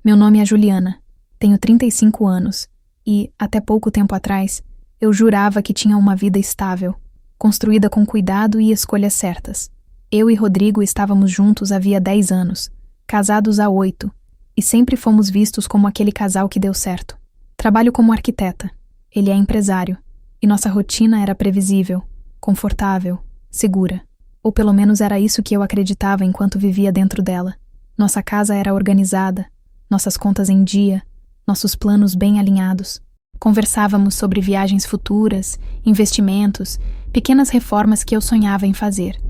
Meu nome é Juliana, tenho 35 anos e, até pouco tempo atrás, eu jurava que tinha uma vida estável, construída com cuidado e escolhas certas. Eu e Rodrigo estávamos juntos havia 10 anos, casados há 8, e sempre fomos vistos como aquele casal que deu certo. Trabalho como arquiteta, ele é empresário, e nossa rotina era previsível, confortável, segura. Ou pelo menos era isso que eu acreditava enquanto vivia dentro dela. Nossa casa era organizada, nossas contas em dia, nossos planos bem alinhados. Conversávamos sobre viagens futuras, investimentos, pequenas reformas que eu sonhava em fazer.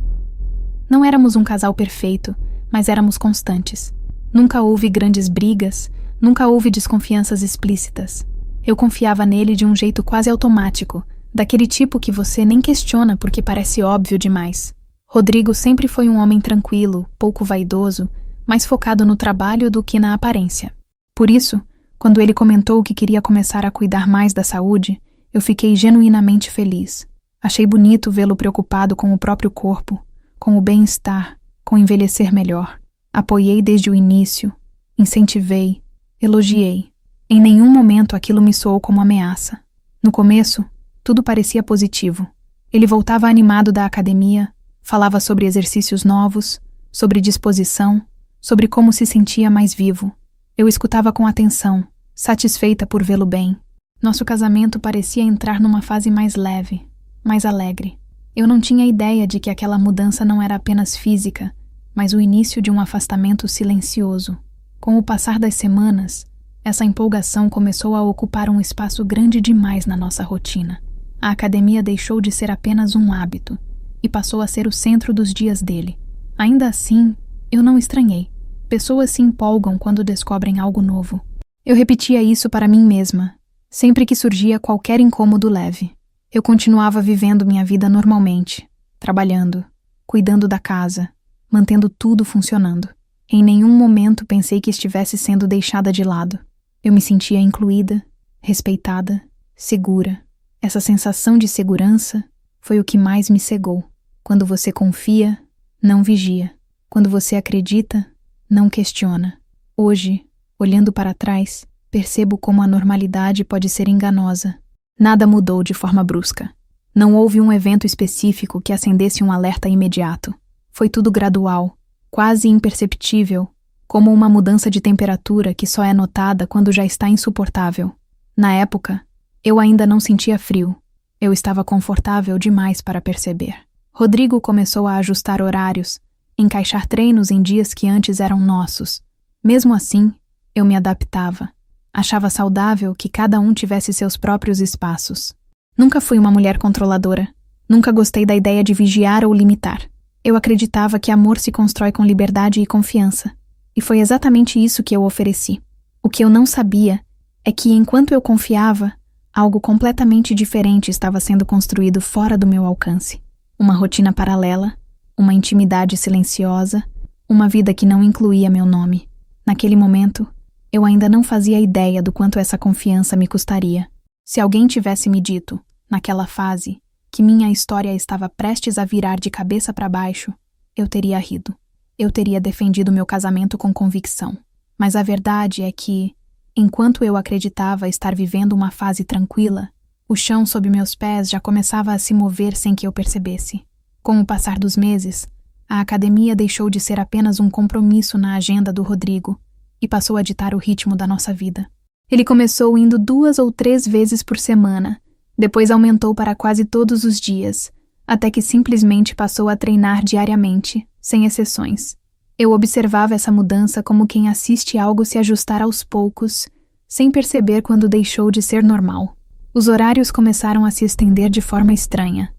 Não éramos um casal perfeito, mas éramos constantes. Nunca houve grandes brigas, nunca houve desconfianças explícitas. Eu confiava nele de um jeito quase automático, daquele tipo que você nem questiona porque parece óbvio demais. Rodrigo sempre foi um homem tranquilo, pouco vaidoso, mais focado no trabalho do que na aparência. Por isso, quando ele comentou que queria começar a cuidar mais da saúde, eu fiquei genuinamente feliz. Achei bonito vê-lo preocupado com o próprio corpo, com o bem-estar, com envelhecer melhor. Apoiei desde o início, incentivei, elogiei. Em nenhum momento aquilo me soou como ameaça. No começo, tudo parecia positivo. Ele voltava animado da academia, falava sobre exercícios novos, sobre disposição, sobre como se sentia mais vivo. Eu escutava com atenção, satisfeita por vê-lo bem. Nosso casamento parecia entrar numa fase mais leve, mais alegre. Eu não tinha ideia de que aquela mudança não era apenas física, mas o início de um afastamento silencioso. Com o passar das semanas, essa empolgação começou a ocupar um espaço grande demais na nossa rotina. A academia deixou de ser apenas um hábito e passou a ser o centro dos dias dele. Ainda assim, eu não estranhei. Pessoas se empolgam quando descobrem algo novo. Eu repetia isso para mim mesma, sempre que surgia qualquer incômodo leve. Eu continuava vivendo minha vida normalmente, trabalhando, cuidando da casa, mantendo tudo funcionando. Em nenhum momento pensei que estivesse sendo deixada de lado. Eu me sentia incluída, respeitada, segura. Essa sensação de segurança foi o que mais me cegou. Quando você confia, não vigia. Quando você acredita, não questiona. Hoje, olhando para trás, percebo como a normalidade pode ser enganosa. Nada mudou de forma brusca. Não houve um evento específico que acendesse um alerta imediato. Foi tudo gradual, quase imperceptível, como uma mudança de temperatura que só é notada quando já está insuportável. Na época, eu ainda não sentia frio. Eu estava confortável demais para perceber. Rodrigo começou a ajustar horários, encaixar treinos em dias que antes eram nossos. Mesmo assim, eu me adaptava. Achava saudável que cada um tivesse seus próprios espaços. Nunca fui uma mulher controladora. Nunca gostei da ideia de vigiar ou limitar. Eu acreditava que amor se constrói com liberdade e confiança. E foi exatamente isso que eu ofereci. O que eu não sabia é que, enquanto eu confiava, algo completamente diferente estava sendo construído fora do meu alcance. Uma rotina paralela, uma intimidade silenciosa, uma vida que não incluía meu nome. Naquele momento, eu ainda não fazia ideia do quanto essa confiança me custaria. Se alguém tivesse me dito, naquela fase, que minha história estava prestes a virar de cabeça para baixo, eu teria rido. Eu teria defendido meu casamento com convicção. Mas a verdade é que, enquanto eu acreditava estar vivendo uma fase tranquila, o chão sob meus pés já começava a se mover sem que eu percebesse. Com o passar dos meses, a academia deixou de ser apenas um compromisso na agenda do Rodrigo e passou a ditar o ritmo da nossa vida. Ele começou indo 2 ou 3 vezes por semana, depois aumentou para quase todos os dias, até que simplesmente passou a treinar diariamente, sem exceções. Eu observava essa mudança como quem assiste algo se ajustar aos poucos, sem perceber quando deixou de ser normal. Os horários começaram a se estender de forma estranha.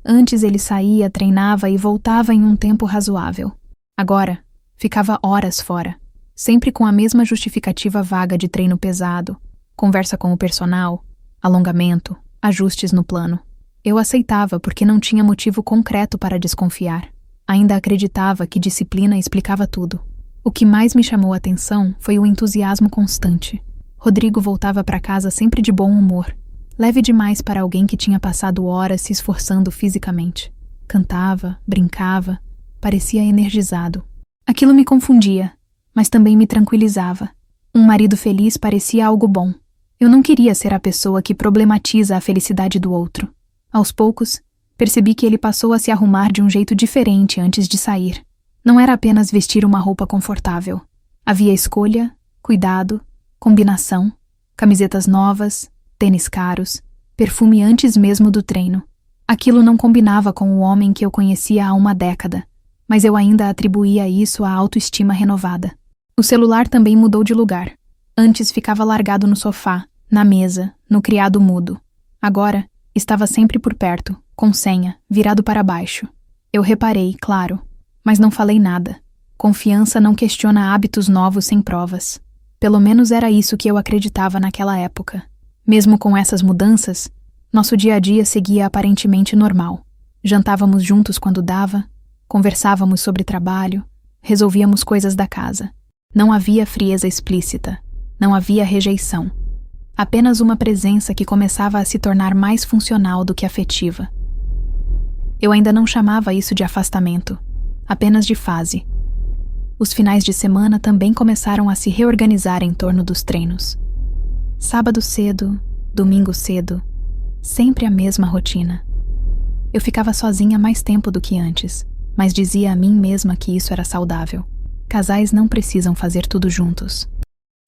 Antes ele saía, treinava e voltava em um tempo razoável. Agora, ficava horas fora, sempre com a mesma justificativa vaga de treino pesado, conversa com o personal, alongamento, ajustes no plano. Eu aceitava porque não tinha motivo concreto para desconfiar. Ainda acreditava que disciplina explicava tudo. O que mais me chamou a atenção foi o entusiasmo constante. Rodrigo voltava para casa sempre de bom humor, leve demais para alguém que tinha passado horas se esforçando fisicamente. Cantava, brincava, parecia energizado. Aquilo me confundia, mas também me tranquilizava. Um marido feliz parecia algo bom. Eu não queria ser a pessoa que problematiza a felicidade do outro. Aos poucos, percebi que ele passou a se arrumar de um jeito diferente antes de sair. Não era apenas vestir uma roupa confortável. Havia escolha, cuidado, combinação, camisetas novas, tênis caros, perfume antes mesmo do treino. Aquilo não combinava com o homem que eu conhecia há uma década, mas eu ainda atribuía isso à autoestima renovada. O celular também mudou de lugar. Antes ficava largado no sofá, na mesa, no criado mudo. Agora, estava sempre por perto, com senha, virado para baixo. Eu reparei, claro, mas não falei nada. Confiança não questiona hábitos novos sem provas. Pelo menos era isso que eu acreditava naquela época. Mesmo com essas mudanças, nosso dia a dia seguia aparentemente normal. Jantávamos juntos quando dava, conversávamos sobre trabalho, resolvíamos coisas da casa. Não havia frieza explícita, não havia rejeição. Apenas uma presença que começava a se tornar mais funcional do que afetiva. Eu ainda não chamava isso de afastamento, apenas de fase. Os finais de semana também começaram a se reorganizar em torno dos treinos. Sábado cedo, domingo cedo, sempre a mesma rotina. Eu ficava sozinha mais tempo do que antes, mas dizia a mim mesma que isso era saudável. Casais não precisam fazer tudo juntos.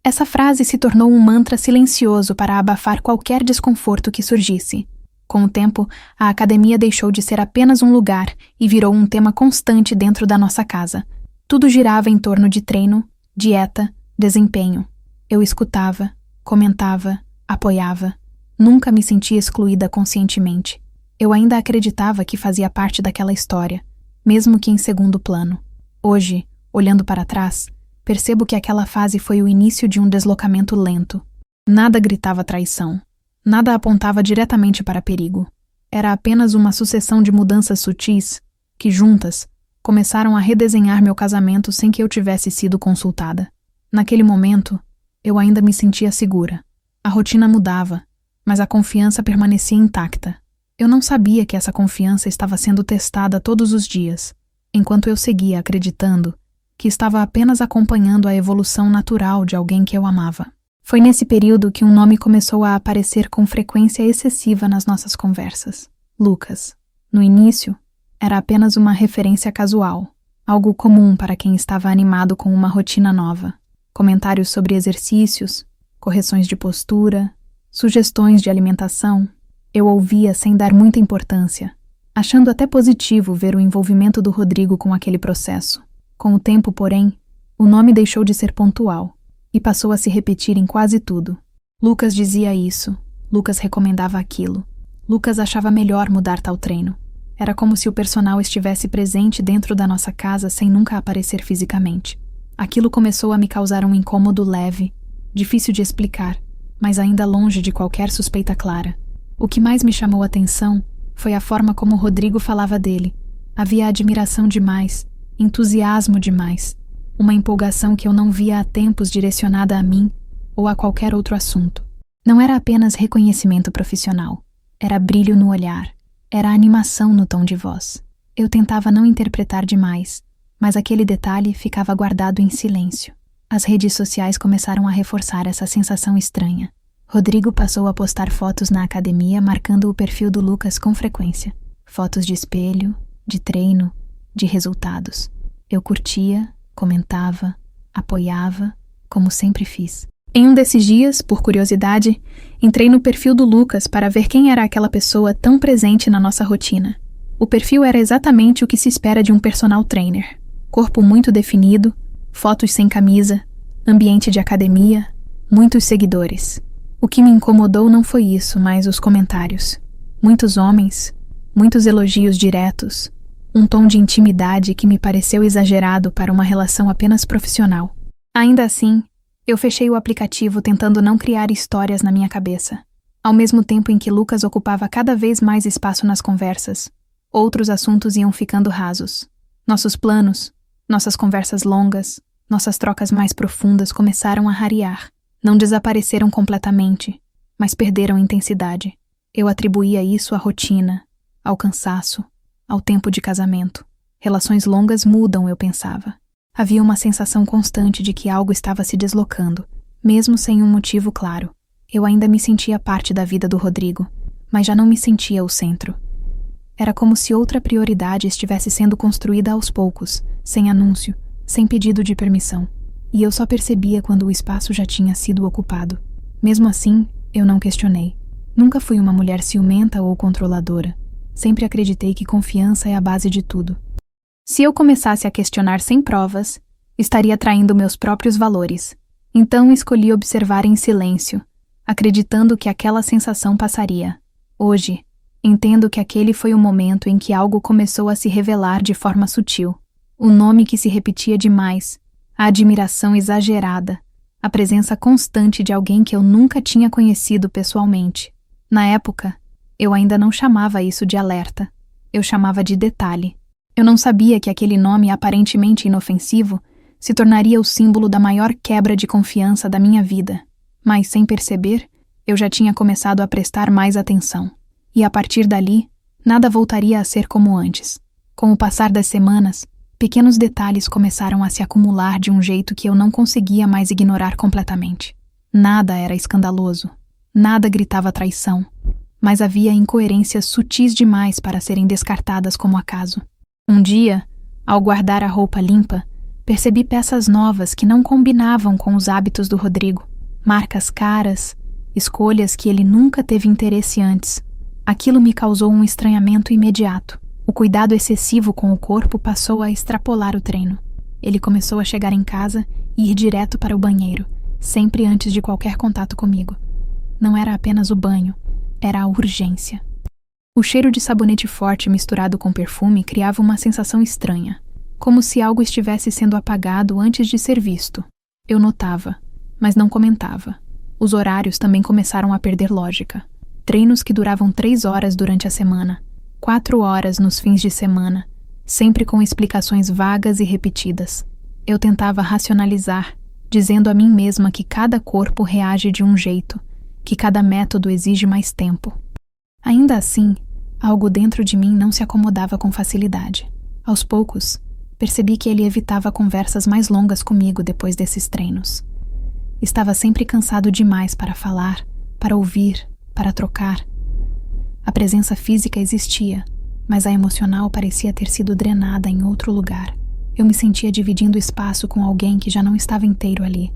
Essa frase se tornou um mantra silencioso para abafar qualquer desconforto que surgisse. Com o tempo, a academia deixou de ser apenas um lugar e virou um tema constante dentro da nossa casa. Tudo girava em torno de treino, dieta, desempenho. Eu escutava, comentava, apoiava. Nunca me sentia excluída conscientemente. Eu ainda acreditava que fazia parte daquela história, mesmo que em segundo plano. Hoje, olhando para trás, percebo que aquela fase foi o início de um deslocamento lento. Nada gritava traição. Nada apontava diretamente para perigo. Era apenas uma sucessão de mudanças sutis que, juntas, começaram a redesenhar meu casamento sem que eu tivesse sido consultada. Naquele momento, eu ainda me sentia segura. A rotina mudava, mas a confiança permanecia intacta. Eu não sabia que essa confiança estava sendo testada todos os dias, enquanto eu seguia acreditando que estava apenas acompanhando a evolução natural de alguém que eu amava. Foi nesse período que um nome começou a aparecer com frequência excessiva nas nossas conversas. Lucas. No início, era apenas uma referência casual, algo comum para quem estava animado com uma rotina nova. Comentários sobre exercícios, correções de postura, sugestões de alimentação. Eu ouvia sem dar muita importância, achando até positivo ver o envolvimento do Rodrigo com aquele processo. Com o tempo, porém, o nome deixou de ser pontual e passou a se repetir em quase tudo. Lucas dizia isso, Lucas recomendava aquilo, Lucas achava melhor mudar tal treino. Era como se o personal estivesse presente dentro da nossa casa sem nunca aparecer fisicamente. Aquilo começou a me causar um incômodo leve, difícil de explicar, mas ainda longe de qualquer suspeita clara. O que mais me chamou a atenção foi a forma como Rodrigo falava dele. Havia admiração demais, entusiasmo demais, uma empolgação que eu não via há tempos direcionada a mim ou a qualquer outro assunto. Não era apenas reconhecimento profissional, era brilho no olhar, era animação no tom de voz. Eu tentava não interpretar demais, mas aquele detalhe ficava guardado em silêncio. As redes sociais começaram a reforçar essa sensação estranha. Rodrigo passou a postar fotos na academia marcando o perfil do Lucas com frequência. Fotos de espelho, de treino, de resultados. Eu curtia, comentava, apoiava, como sempre fiz. Em um desses dias, por curiosidade, entrei no perfil do Lucas para ver quem era aquela pessoa tão presente na nossa rotina. O perfil era exatamente o que se espera de um personal trainer. Corpo muito definido, fotos sem camisa, ambiente de academia, muitos seguidores. O que me incomodou não foi isso, mas os comentários. Muitos homens, muitos elogios diretos, um tom de intimidade que me pareceu exagerado para uma relação apenas profissional. Ainda assim, eu fechei o aplicativo tentando não criar histórias na minha cabeça. Ao mesmo tempo em que Lucas ocupava cada vez mais espaço nas conversas, outros assuntos iam ficando rasos. Nossos planos, nossas conversas longas, nossas trocas mais profundas começaram a rarear. Não desapareceram completamente, mas perderam intensidade. Eu atribuía isso à rotina, ao cansaço, ao tempo de casamento. Relações longas mudam, eu pensava. Havia uma sensação constante de que algo estava se deslocando, mesmo sem um motivo claro. Eu ainda me sentia parte da vida do Rodrigo, mas já não me sentia o centro. Era como se outra prioridade estivesse sendo construída aos poucos, sem anúncio, sem pedido de permissão. E eu só percebia quando o espaço já tinha sido ocupado. Mesmo assim, eu não questionei. Nunca fui uma mulher ciumenta ou controladora. Sempre acreditei que confiança é a base de tudo. Se eu começasse a questionar sem provas, estaria traindo meus próprios valores. Então escolhi observar em silêncio, acreditando que aquela sensação passaria. Hoje, entendo que aquele foi o momento em que algo começou a se revelar de forma sutil. O nome que se repetia demais, a admiração exagerada, a presença constante de alguém que eu nunca tinha conhecido pessoalmente. Na época, eu ainda não chamava isso de alerta. Eu chamava de detalhe. Eu não sabia que aquele nome aparentemente inofensivo se tornaria o símbolo da maior quebra de confiança da minha vida. Mas, sem perceber, eu já tinha começado a prestar mais atenção. E a partir dali, nada voltaria a ser como antes. Com o passar das semanas, pequenos detalhes começaram a se acumular de um jeito que eu não conseguia mais ignorar completamente. Nada era escandaloso. Nada gritava traição. Mas havia incoerências sutis demais para serem descartadas como acaso. Um dia, ao guardar a roupa limpa, percebi peças novas que não combinavam com os hábitos do Rodrigo. Marcas caras, escolhas que ele nunca teve interesse antes. Aquilo me causou um estranhamento imediato. O cuidado excessivo com o corpo passou a extrapolar o treino. Ele começou a chegar em casa e ir direto para o banheiro, sempre antes de qualquer contato comigo. Não era apenas o banho, era a urgência. O cheiro de sabonete forte misturado com perfume criava uma sensação estranha, como se algo estivesse sendo apagado antes de ser visto. Eu notava, mas não comentava. Os horários também começaram a perder lógica. Treinos que duravam 3 horas durante a semana, 4 horas nos fins de semana, sempre com explicações vagas e repetidas. Eu tentava racionalizar, dizendo a mim mesma que cada corpo reage de um jeito, que cada método exige mais tempo. Ainda assim, algo dentro de mim não se acomodava com facilidade. Aos poucos, percebi que ele evitava conversas mais longas comigo depois desses treinos. Estava sempre cansado demais para falar, para ouvir, para trocar. A presença física existia, mas a emocional parecia ter sido drenada em outro lugar. Eu me sentia dividindo espaço com alguém que já não estava inteiro ali.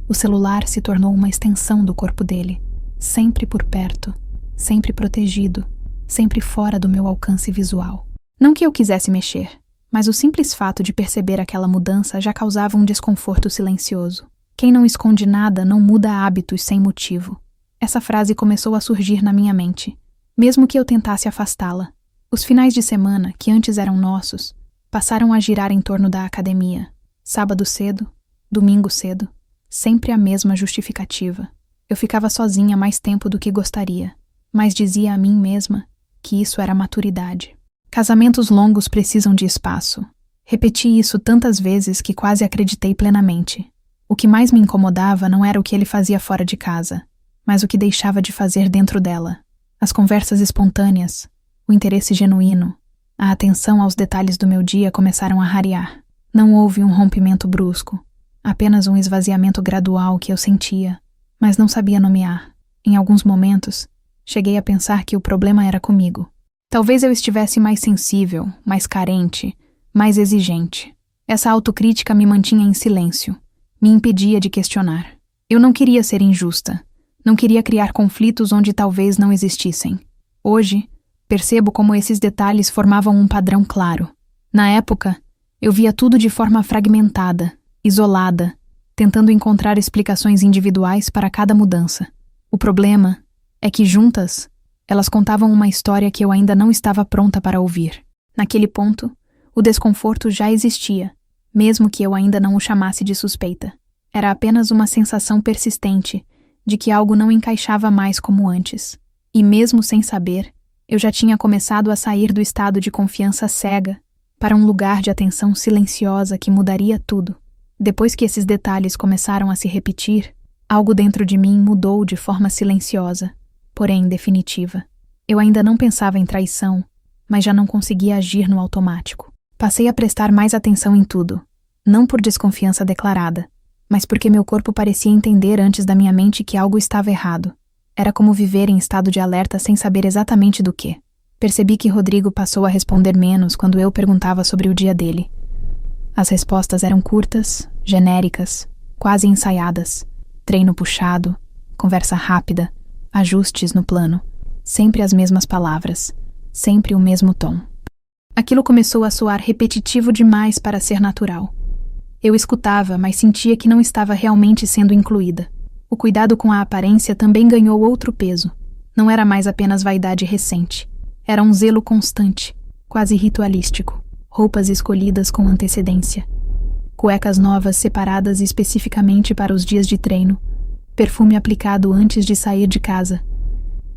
O celular se tornou uma extensão do corpo dele, sempre por perto, sempre protegido, sempre fora do meu alcance visual. Não que eu quisesse mexer, mas o simples fato de perceber aquela mudança já causava um desconforto silencioso. Quem não esconde nada não muda hábitos sem motivo. Essa frase começou a surgir na minha mente, mesmo que eu tentasse afastá-la. Os finais de semana, que antes eram nossos, passaram a girar em torno da academia. Sábado cedo, domingo cedo, sempre a mesma justificativa. Eu ficava sozinha mais tempo do que gostaria, mas dizia a mim mesma que isso era maturidade. Casamentos longos precisam de espaço. Repeti isso tantas vezes que quase acreditei plenamente. O que mais me incomodava não era o que ele fazia fora de casa, mas o que deixava de fazer dentro dela. As conversas espontâneas, o interesse genuíno, a atenção aos detalhes do meu dia começaram a rarear. Não houve um rompimento brusco, apenas um esvaziamento gradual que eu sentia, mas não sabia nomear. Em alguns momentos, cheguei a pensar que o problema era comigo. Talvez eu estivesse mais sensível, mais carente, mais exigente. Essa autocrítica me mantinha em silêncio, me impedia de questionar. Eu não queria ser injusta, não queria criar conflitos onde talvez não existissem. Hoje, percebo como esses detalhes formavam um padrão claro. Na época, eu via tudo de forma fragmentada, isolada, tentando encontrar explicações individuais para cada mudança. O problema é que, juntas, elas contavam uma história que eu ainda não estava pronta para ouvir. Naquele ponto, o desconforto já existia, mesmo que eu ainda não o chamasse de suspeita. Era apenas uma sensação persistente de que algo não encaixava mais como antes. E mesmo sem saber, eu já tinha começado a sair do estado de confiança cega para um lugar de atenção silenciosa que mudaria tudo. Depois que esses detalhes começaram a se repetir, algo dentro de mim mudou de forma silenciosa, porém definitiva. Eu ainda não pensava em traição, mas já não conseguia agir no automático. Passei a prestar mais atenção em tudo, não por desconfiança declarada, mas porque meu corpo parecia entender antes da minha mente que algo estava errado. Era como viver em estado de alerta sem saber exatamente do que. Percebi que Rodrigo passou a responder menos quando eu perguntava sobre o dia dele. As respostas eram curtas, genéricas, quase ensaiadas. Treino puxado, conversa rápida, ajustes no plano. Sempre as mesmas palavras, sempre o mesmo tom. Aquilo começou a soar repetitivo demais para ser natural. Eu escutava, mas sentia que não estava realmente sendo incluída. O cuidado com a aparência também ganhou outro peso. Não era mais apenas vaidade recente. Era um zelo constante, quase ritualístico. Roupas escolhidas com antecedência. Cuecas novas separadas especificamente para os dias de treino. Perfume aplicado antes de sair de casa.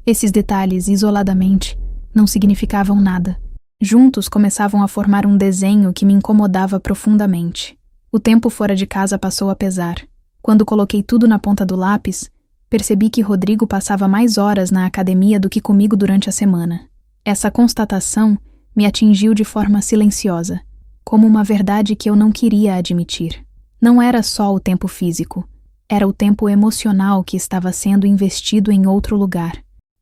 Esses detalhes, isoladamente, não significavam nada. Juntos começavam a formar um desenho que me incomodava profundamente. O tempo fora de casa passou a pesar. Quando coloquei tudo na ponta do lápis, percebi que Rodrigo passava mais horas na academia do que comigo durante a semana. Essa constatação me atingiu de forma silenciosa, como uma verdade que eu não queria admitir. Não era só o tempo físico, era o tempo emocional que estava sendo investido em outro lugar.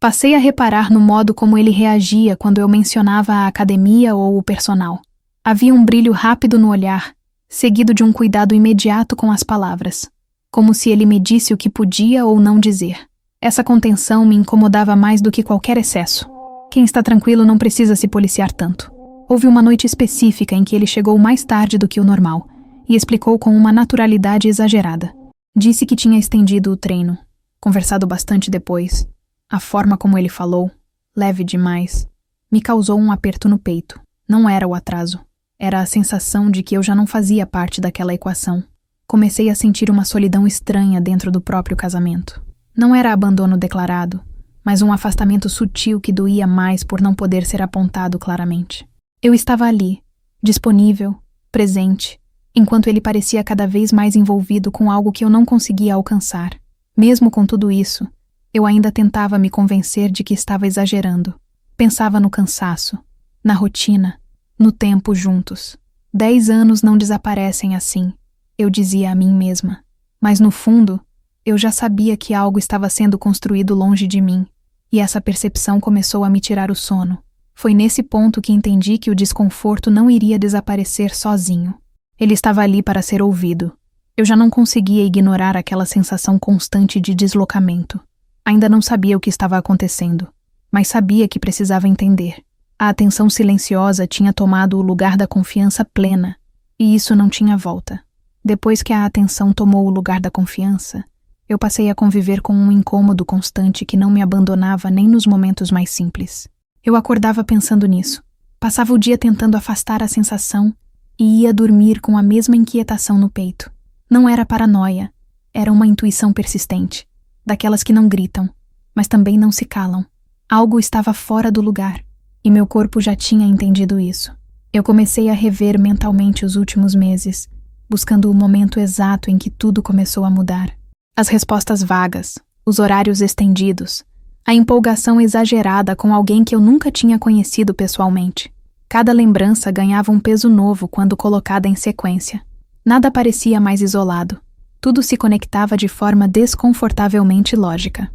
Passei a reparar no modo como ele reagia quando eu mencionava a academia ou o personal. Havia um brilho rápido no olhar, seguido de um cuidado imediato com as palavras, como se ele me disse o que podia ou não dizer. Essa contenção me incomodava mais do que qualquer excesso. Quem está tranquilo não precisa se policiar tanto. Houve uma noite específica em que ele chegou mais tarde do que o normal e explicou com uma naturalidade exagerada. Disse que tinha estendido o treino, conversado bastante depois. A forma como ele falou, leve demais, me causou um aperto no peito. Não era o atraso. Era a sensação de que eu já não fazia parte daquela equação. Comecei a sentir uma solidão estranha dentro do próprio casamento. Não era abandono declarado, mas um afastamento sutil que doía mais por não poder ser apontado claramente. Eu estava ali, disponível, presente, enquanto ele parecia cada vez mais envolvido com algo que eu não conseguia alcançar. Mesmo com tudo isso, eu ainda tentava me convencer de que estava exagerando. Pensava no cansaço, na rotina, no tempo juntos. 10 anos não desaparecem assim, eu dizia a mim mesma. Mas no fundo, eu já sabia que algo estava sendo construído longe de mim, e essa percepção começou a me tirar o sono. Foi nesse ponto que entendi que o desconforto não iria desaparecer sozinho. Ele estava ali para ser ouvido. Eu já não conseguia ignorar aquela sensação constante de deslocamento. Ainda não sabia o que estava acontecendo, mas sabia que precisava entender. A atenção silenciosa tinha tomado o lugar da confiança plena, e isso não tinha volta. Depois que a atenção tomou o lugar da confiança, eu passei a conviver com um incômodo constante que não me abandonava nem nos momentos mais simples. Eu acordava pensando nisso, passava o dia tentando afastar a sensação e ia dormir com a mesma inquietação no peito. Não era paranoia, era uma intuição persistente, daquelas que não gritam, mas também não se calam. Algo estava fora do lugar, e meu corpo já tinha entendido isso. Eu comecei a rever mentalmente os últimos meses, buscando o momento exato em que tudo começou a mudar. As respostas vagas, os horários estendidos, a empolgação exagerada com alguém que eu nunca tinha conhecido pessoalmente. Cada lembrança ganhava um peso novo quando colocada em sequência. Nada parecia mais isolado. Tudo se conectava de forma desconfortavelmente lógica.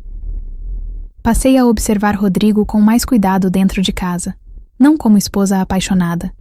Passei a observar Rodrigo com mais cuidado dentro de casa, não como esposa apaixonada,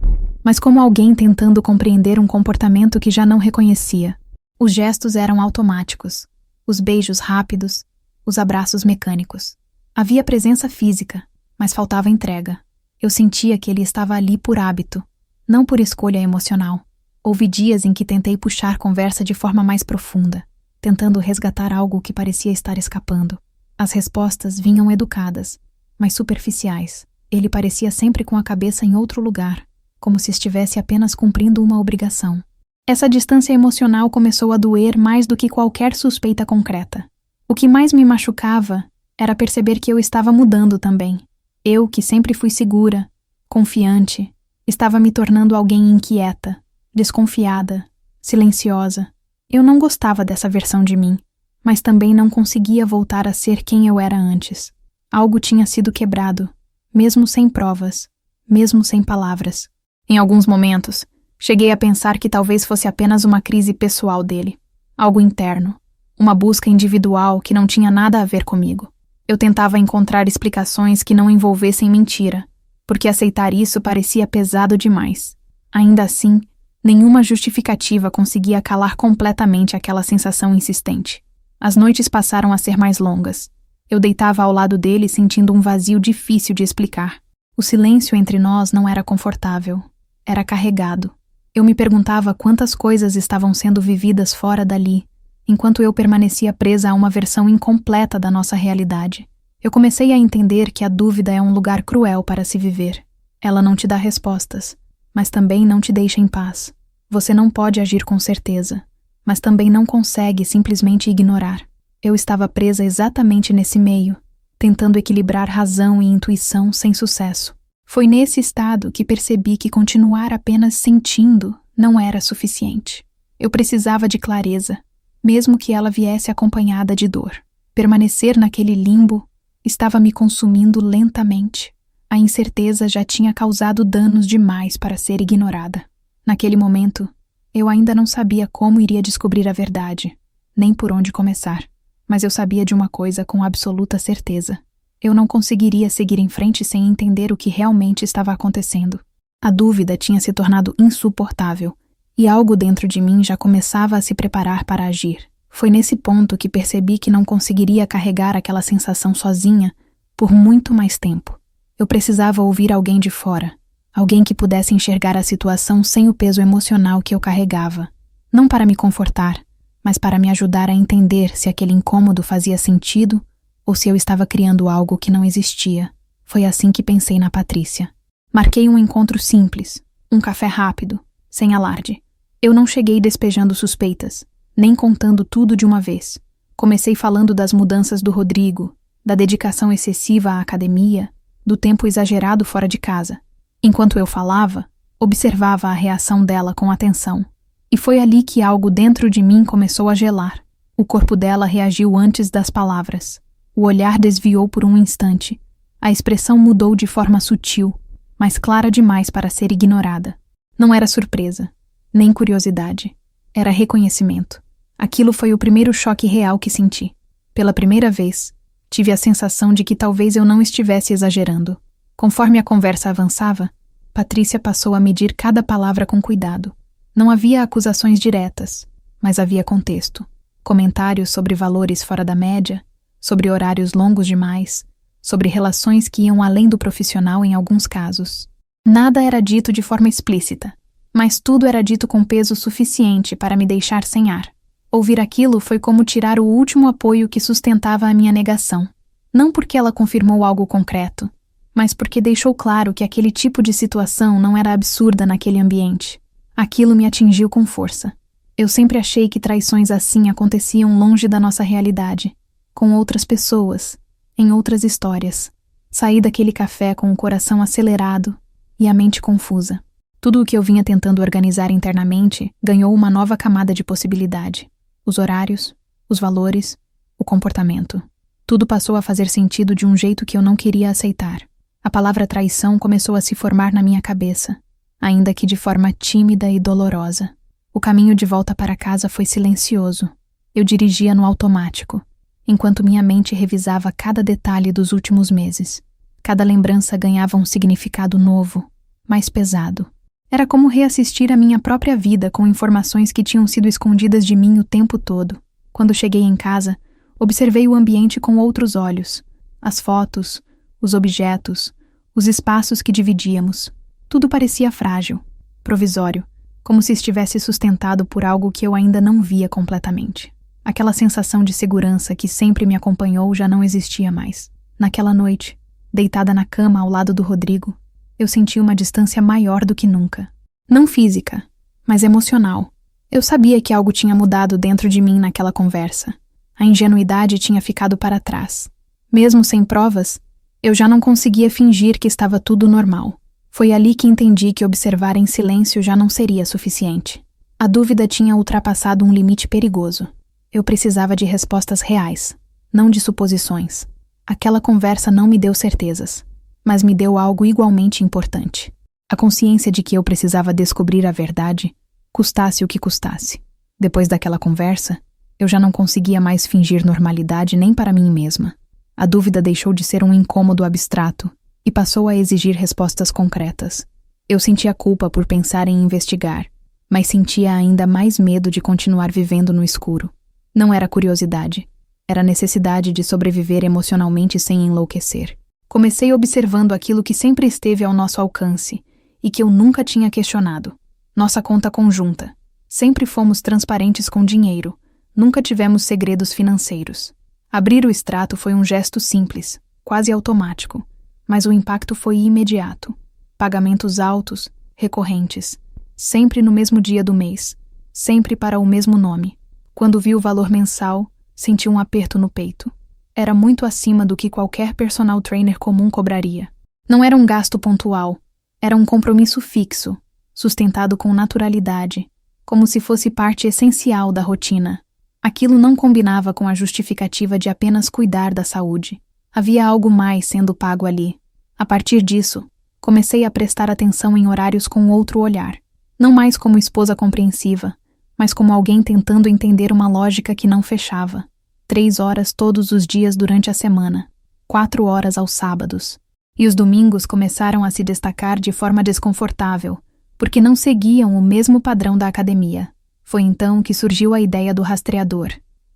mas como alguém tentando compreender um comportamento que já não reconhecia. Os gestos eram automáticos, os beijos rápidos, os abraços mecânicos. Havia presença física, mas faltava entrega. Eu sentia que ele estava ali por hábito, não por escolha emocional. Houve dias em que tentei puxar conversa de forma mais profunda, tentando resgatar algo que parecia estar escapando. As respostas vinham educadas, mas superficiais. Ele parecia sempre com a cabeça em outro lugar, como se estivesse apenas cumprindo uma obrigação. Essa distância emocional começou a doer mais do que qualquer suspeita concreta. O que mais me machucava era perceber que eu estava mudando também. Eu, que sempre fui segura, confiante, estava me tornando alguém inquieta, desconfiada, silenciosa. Eu não gostava dessa versão de mim, mas também não conseguia voltar a ser quem eu era antes. Algo tinha sido quebrado, mesmo sem provas, mesmo sem palavras. Em alguns momentos, cheguei a pensar que talvez fosse apenas uma crise pessoal dele. algo interno, uma busca individual que não tinha nada a ver comigo. Eu tentava encontrar explicações que não envolvessem mentira, porque aceitar isso parecia pesado demais. Ainda assim, nenhuma justificativa conseguia calar completamente aquela sensação insistente. As noites passaram a ser mais longas. Eu deitava ao lado dele sentindo um vazio difícil de explicar. O silêncio entre nós não era confortável. Era carregado. Eu me perguntava quantas coisas estavam sendo vividas fora dali, enquanto eu permanecia presa a uma versão incompleta da nossa realidade. Eu comecei a entender que a dúvida é um lugar cruel para se viver. Ela não te dá respostas, mas também não te deixa em paz. Você não pode agir com certeza, mas também não consegue simplesmente ignorar. Eu estava presa exatamente nesse meio, tentando equilibrar razão e intuição sem sucesso. Foi nesse estado que percebi que continuar apenas sentindo não era suficiente. Eu precisava de clareza, mesmo que ela viesse acompanhada de dor. Permanecer naquele limbo estava me consumindo lentamente. A incerteza já tinha causado danos demais para ser ignorada. Naquele momento, eu ainda não sabia como iria descobrir a verdade, nem por onde começar. Mas eu sabia de uma coisa com absoluta certeza. Eu não conseguiria seguir em frente sem entender o que realmente estava acontecendo. A dúvida tinha se tornado insuportável, e algo dentro de mim já começava a se preparar para agir. Foi nesse ponto que percebi que não conseguiria carregar aquela sensação sozinha por muito mais tempo. Eu precisava ouvir alguém de fora, alguém que pudesse enxergar a situação sem o peso emocional que eu carregava. Não para me confortar, mas para me ajudar a entender se aquele incômodo fazia sentido ou se eu estava criando algo que não existia. Foi assim que pensei na Patrícia. Marquei um encontro simples, um café rápido, sem alarde. Eu não cheguei despejando suspeitas, nem contando tudo de uma vez. Comecei falando das mudanças do Rodrigo, da dedicação excessiva à academia, do tempo exagerado fora de casa. Enquanto eu falava, observava a reação dela com atenção. E foi ali que algo dentro de mim começou a gelar. O corpo dela reagiu antes das palavras. O olhar desviou por um instante. A expressão mudou de forma sutil, mas clara demais para ser ignorada. Não era surpresa, nem curiosidade. Era reconhecimento. Aquilo foi o primeiro choque real que senti. Pela primeira vez, tive a sensação de que talvez eu não estivesse exagerando. Conforme a conversa avançava, Patrícia passou a medir cada palavra com cuidado. Não havia acusações diretas, mas havia contexto. Comentários sobre valores fora da média, sobre horários longos demais, sobre relações que iam além do profissional em alguns casos. Nada era dito de forma explícita, mas tudo era dito com peso suficiente para me deixar sem ar. Ouvir aquilo foi como tirar o último apoio que sustentava a minha negação. Não porque ela confirmou algo concreto, mas porque deixou claro que aquele tipo de situação não era absurda naquele ambiente. Aquilo me atingiu com força. Eu sempre achei que traições assim aconteciam longe da nossa realidade, com outras pessoas, em outras histórias. Saí daquele café com o coração acelerado e a mente confusa. Tudo o que eu vinha tentando organizar internamente ganhou uma nova camada de possibilidade. Os horários, os valores, o comportamento. Tudo passou a fazer sentido de um jeito que eu não queria aceitar. A palavra traição começou a se formar na minha cabeça, ainda que de forma tímida e dolorosa. O caminho de volta para casa foi silencioso. Eu dirigia no automático, enquanto minha mente revisava cada detalhe dos últimos meses. Cada lembrança ganhava um significado novo, mais pesado. Era como reassistir a minha própria vida com informações que tinham sido escondidas de mim o tempo todo. Quando cheguei em casa, observei o ambiente com outros olhos. As fotos, os objetos, os espaços que dividíamos. Tudo parecia frágil, provisório, como se estivesse sustentado por algo que eu ainda não via completamente. Aquela sensação de segurança que sempre me acompanhou já não existia mais. Naquela noite, deitada na cama ao lado do Rodrigo, eu senti uma distância maior do que nunca. Não física, mas emocional. Eu sabia que algo tinha mudado dentro de mim naquela conversa. A ingenuidade tinha ficado para trás. Mesmo sem provas, eu já não conseguia fingir que estava tudo normal. Foi ali que entendi que observar em silêncio já não seria suficiente. A dúvida tinha ultrapassado um limite perigoso. Eu precisava de respostas reais, não de suposições. Aquela conversa não me deu certezas, mas me deu algo igualmente importante. A consciência de que eu precisava descobrir a verdade, custasse o que custasse. Depois daquela conversa, eu já não conseguia mais fingir normalidade nem para mim mesma. A dúvida deixou de ser um incômodo abstrato e passou a exigir respostas concretas. Eu sentia culpa por pensar em investigar, mas sentia ainda mais medo de continuar vivendo no escuro. Não era curiosidade, era necessidade de sobreviver emocionalmente sem enlouquecer. Comecei observando aquilo que sempre esteve ao nosso alcance e que eu nunca tinha questionado. Nossa conta conjunta. Sempre fomos transparentes com dinheiro, nunca tivemos segredos financeiros. Abrir o extrato foi um gesto simples, quase automático, mas o impacto foi imediato. Pagamentos altos, recorrentes, sempre no mesmo dia do mês, sempre para o mesmo nome. Quando vi o valor mensal, senti um aperto no peito. Era muito acima do que qualquer personal trainer comum cobraria. Não era um gasto pontual, era um compromisso fixo, sustentado com naturalidade, como se fosse parte essencial da rotina. Aquilo não combinava com a justificativa de apenas cuidar da saúde. Havia algo mais sendo pago ali. A partir disso, comecei a prestar atenção em horários com outro olhar. Não mais como esposa compreensiva, mas como alguém tentando entender uma lógica que não fechava. 3 horas todos os dias durante a semana, 4 horas aos sábados. E os domingos começaram a se destacar de forma desconfortável, porque não seguiam o mesmo padrão da academia. Foi então que surgiu a ideia do rastreador,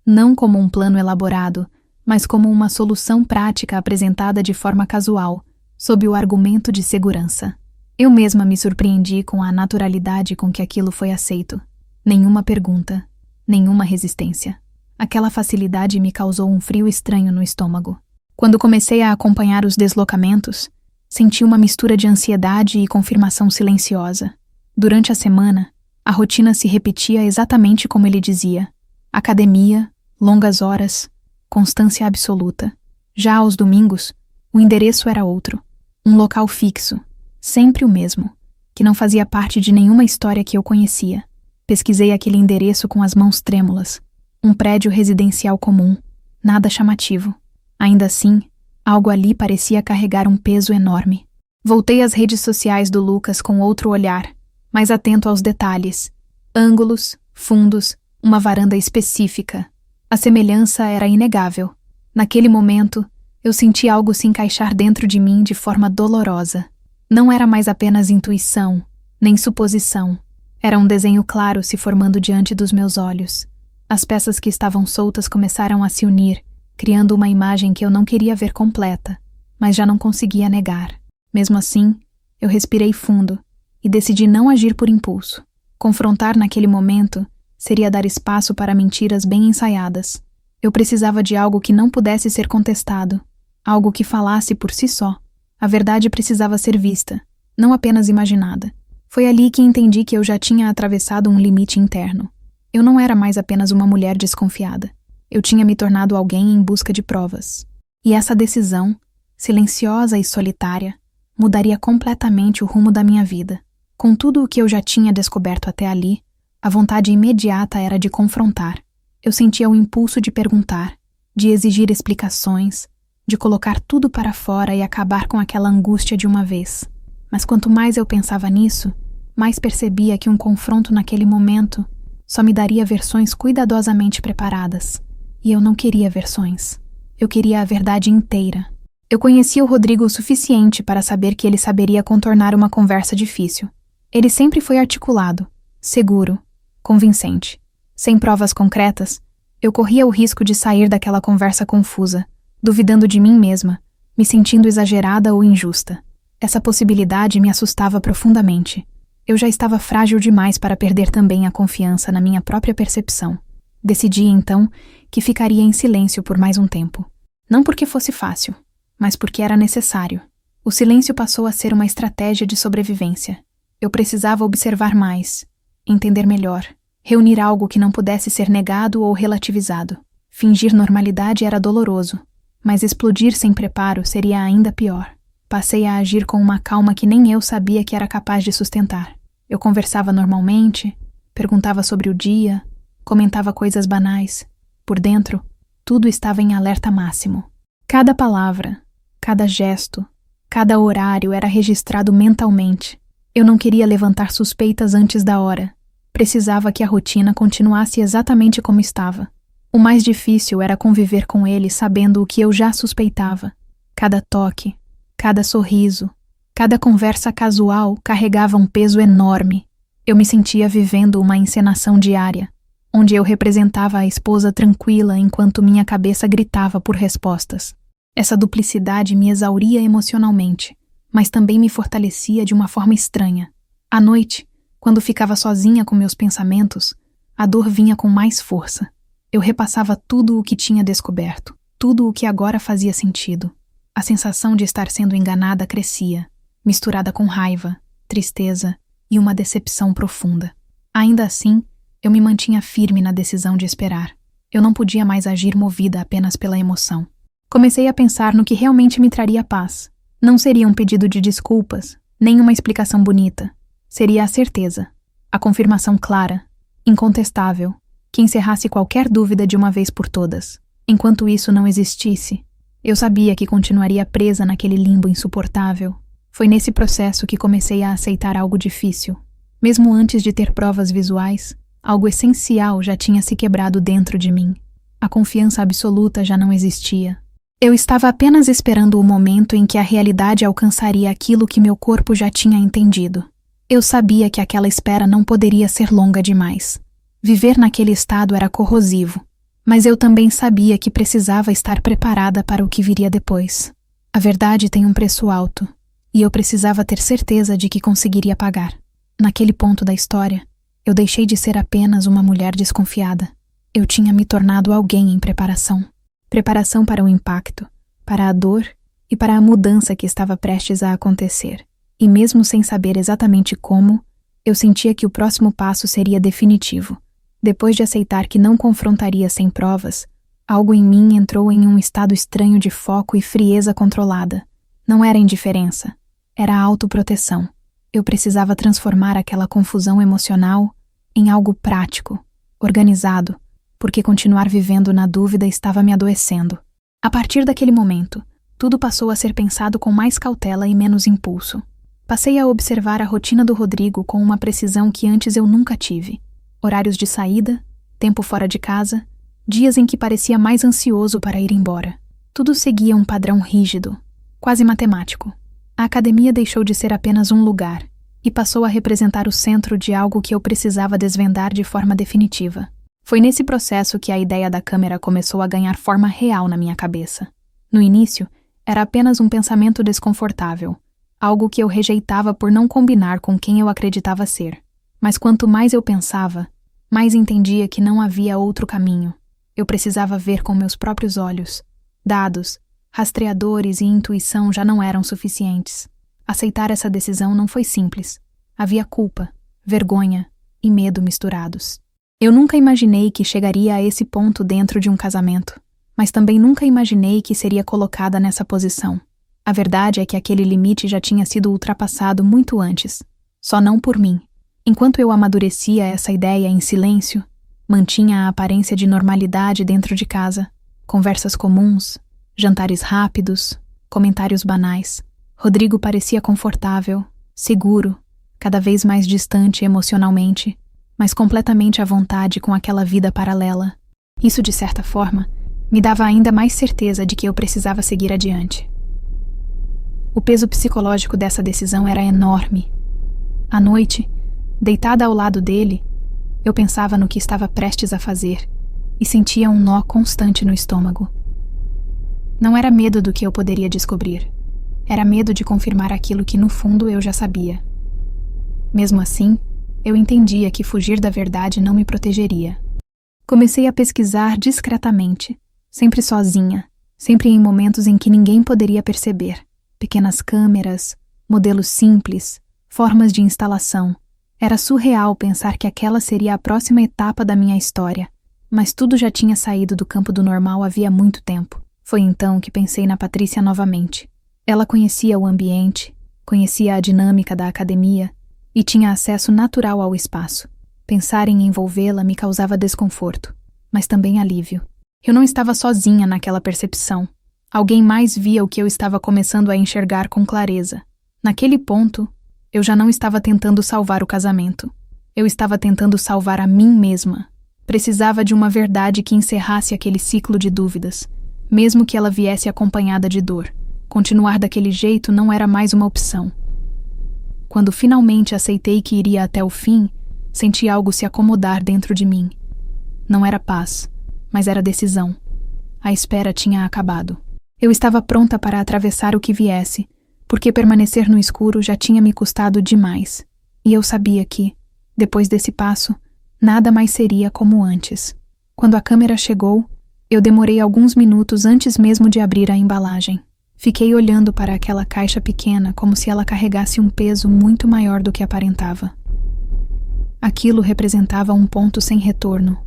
não como um plano elaborado, mas como uma solução prática apresentada de forma casual, sob o argumento de segurança. Eu mesma me surpreendi com a naturalidade com que aquilo foi aceito. Nenhuma pergunta, nenhuma resistência. Aquela facilidade me causou um frio estranho no estômago. Quando comecei a acompanhar os deslocamentos, senti uma mistura de ansiedade e confirmação silenciosa. Durante a semana, a rotina se repetia exatamente como ele dizia. Academia, longas horas, constância absoluta. Já aos domingos, o endereço era outro. Um local fixo, sempre o mesmo, que não fazia parte de nenhuma história que eu conhecia. Pesquisei aquele endereço com as mãos trêmulas. Um prédio residencial comum, nada chamativo. Ainda assim, algo ali parecia carregar um peso enorme. Voltei às redes sociais do Lucas com outro olhar, mais atento aos detalhes. Ângulos, fundos, uma varanda específica. A semelhança era inegável. Naquele momento, eu senti algo se encaixar dentro de mim de forma dolorosa. Não era mais apenas intuição, nem suposição. Era um desenho claro se formando diante dos meus olhos. As peças que estavam soltas começaram a se unir, criando uma imagem que eu não queria ver completa, mas já não conseguia negar. Mesmo assim, eu respirei fundo e decidi não agir por impulso. Confrontar naquele momento seria dar espaço para mentiras bem ensaiadas. Eu precisava de algo que não pudesse ser contestado, algo que falasse por si só. A verdade precisava ser vista, não apenas imaginada. Foi ali que entendi que eu já tinha atravessado um limite interno. Eu não era mais apenas uma mulher desconfiada. Eu tinha me tornado alguém em busca de provas. E essa decisão, silenciosa e solitária, mudaria completamente o rumo da minha vida. Com tudo o que eu já tinha descoberto até ali, a vontade imediata era de confrontar. Eu sentia o impulso de perguntar, de exigir explicações, de colocar tudo para fora e acabar com aquela angústia de uma vez. Mas quanto mais eu pensava nisso, mais percebia que um confronto naquele momento só me daria versões cuidadosamente preparadas. E eu não queria versões. Eu queria a verdade inteira. Eu conhecia o Rodrigo o suficiente para saber que ele saberia contornar uma conversa difícil. Ele sempre foi articulado, seguro, convincente. Sem provas concretas, eu corria o risco de sair daquela conversa confusa, duvidando de mim mesma, me sentindo exagerada ou injusta. Essa possibilidade me assustava profundamente. Eu já estava frágil demais para perder também a confiança na minha própria percepção. Decidi, então, que ficaria em silêncio por mais um tempo. Não porque fosse fácil, mas porque era necessário. O silêncio passou a ser uma estratégia de sobrevivência. Eu precisava observar mais, entender melhor, reunir algo que não pudesse ser negado ou relativizado. Fingir normalidade era doloroso, mas explodir sem preparo seria ainda pior. Passei a agir com uma calma que nem eu sabia que era capaz de sustentar. Eu conversava normalmente, perguntava sobre o dia, comentava coisas banais. Por dentro, tudo estava em alerta máximo. Cada palavra, cada gesto, cada horário era registrado mentalmente. Eu não queria levantar suspeitas antes da hora. Precisava que a rotina continuasse exatamente como estava. O mais difícil era conviver com ele sabendo o que eu já suspeitava. Cada toque, cada sorriso, cada conversa casual carregava um peso enorme. Eu me sentia vivendo uma encenação diária, onde eu representava a esposa tranquila enquanto minha cabeça gritava por respostas. Essa duplicidade me exauria emocionalmente, mas também me fortalecia de uma forma estranha. À noite, quando ficava sozinha com meus pensamentos, a dor vinha com mais força. Eu repassava tudo o que tinha descoberto, tudo o que agora fazia sentido. A sensação de estar sendo enganada crescia, misturada com raiva, tristeza e uma decepção profunda. Ainda assim, eu me mantinha firme na decisão de esperar. Eu não podia mais agir movida apenas pela emoção. Comecei a pensar no que realmente me traria paz. Não seria um pedido de desculpas, nem uma explicação bonita. Seria a certeza, a confirmação clara, incontestável, que encerrasse qualquer dúvida de uma vez por todas. Enquanto isso não existisse, eu sabia que continuaria presa naquele limbo insuportável. Foi nesse processo que comecei a aceitar algo difícil. Mesmo antes de ter provas visuais, algo essencial já tinha se quebrado dentro de mim. A confiança absoluta já não existia. Eu estava apenas esperando o momento em que a realidade alcançaria aquilo que meu corpo já tinha entendido. Eu sabia que aquela espera não poderia ser longa demais. Viver naquele estado era corrosivo, mas eu também sabia que precisava estar preparada para o que viria depois. A verdade tem um preço alto, e eu precisava ter certeza de que conseguiria pagar. Naquele ponto da história, eu deixei de ser apenas uma mulher desconfiada. Eu tinha me tornado alguém em preparação. Preparação para o impacto, para a dor e para a mudança que estava prestes a acontecer. E mesmo sem saber exatamente como, eu sentia que o próximo passo seria definitivo. Depois de aceitar que não confrontaria sem provas, algo em mim entrou em um estado estranho de foco e frieza controlada. Não era indiferença, era autoproteção. Eu precisava transformar aquela confusão emocional em algo prático, organizado, porque continuar vivendo na dúvida estava me adoecendo. A partir daquele momento, tudo passou a ser pensado com mais cautela e menos impulso. Passei a observar a rotina do Rodrigo com uma precisão que antes eu nunca tive. Horários de saída, tempo fora de casa, dias em que parecia mais ansioso para ir embora. Tudo seguia um padrão rígido, quase matemático. A academia deixou de ser apenas um lugar e passou a representar o centro de algo que eu precisava desvendar de forma definitiva. Foi nesse processo que a ideia da câmera começou a ganhar forma real na minha cabeça. No início, era apenas um pensamento desconfortável, algo que eu rejeitava por não combinar com quem eu acreditava ser. Mas quanto mais eu pensava, mais entendia que não havia outro caminho. Eu precisava ver com meus próprios olhos. Dados, rastreadores e intuição já não eram suficientes. Aceitar essa decisão não foi simples. Havia culpa, vergonha e medo misturados. Eu nunca imaginei que chegaria a esse ponto dentro de um casamento, mas também nunca imaginei que seria colocada nessa posição. A verdade é que aquele limite já tinha sido ultrapassado muito antes, só não por mim. Enquanto eu amadurecia essa ideia em silêncio, mantinha a aparência de normalidade dentro de casa, conversas comuns, jantares rápidos, comentários banais. Rodrigo parecia confortável, seguro, cada vez mais distante emocionalmente, mas completamente à vontade com aquela vida paralela. Isso, de certa forma, me dava ainda mais certeza de que eu precisava seguir adiante. O peso psicológico dessa decisão era enorme. À noite, deitada ao lado dele, eu pensava no que estava prestes a fazer e sentia um nó constante no estômago. Não era medo do que eu poderia descobrir. Era medo de confirmar aquilo que, no fundo, eu já sabia. Mesmo assim, eu entendia que fugir da verdade não me protegeria. Comecei a pesquisar discretamente, sempre sozinha, sempre em momentos em que ninguém poderia perceber. Pequenas câmeras, modelos simples, formas de instalação. Era surreal pensar que aquela seria a próxima etapa da minha história, mas tudo já tinha saído do campo do normal havia muito tempo. Foi então que pensei na Patrícia novamente. Ela conhecia o ambiente, conhecia a dinâmica da academia e tinha acesso natural ao espaço. Pensar em envolvê-la me causava desconforto, mas também alívio. Eu não estava sozinha naquela percepção. Alguém mais via o que eu estava começando a enxergar com clareza. Naquele ponto, eu já não estava tentando salvar o casamento. Eu estava tentando salvar a mim mesma. Precisava de uma verdade que encerrasse aquele ciclo de dúvidas, mesmo que ela viesse acompanhada de dor. Continuar daquele jeito não era mais uma opção. Quando finalmente aceitei que iria até o fim, senti algo se acomodar dentro de mim. Não era paz, mas era decisão. A espera tinha acabado. Eu estava pronta para atravessar o que viesse, porque permanecer no escuro já tinha me custado demais. E eu sabia que, depois desse passo, nada mais seria como antes. Quando a câmera chegou, eu demorei alguns minutos antes mesmo de abrir a embalagem. Fiquei olhando para aquela caixa pequena como se ela carregasse um peso muito maior do que aparentava. Aquilo representava um ponto sem retorno,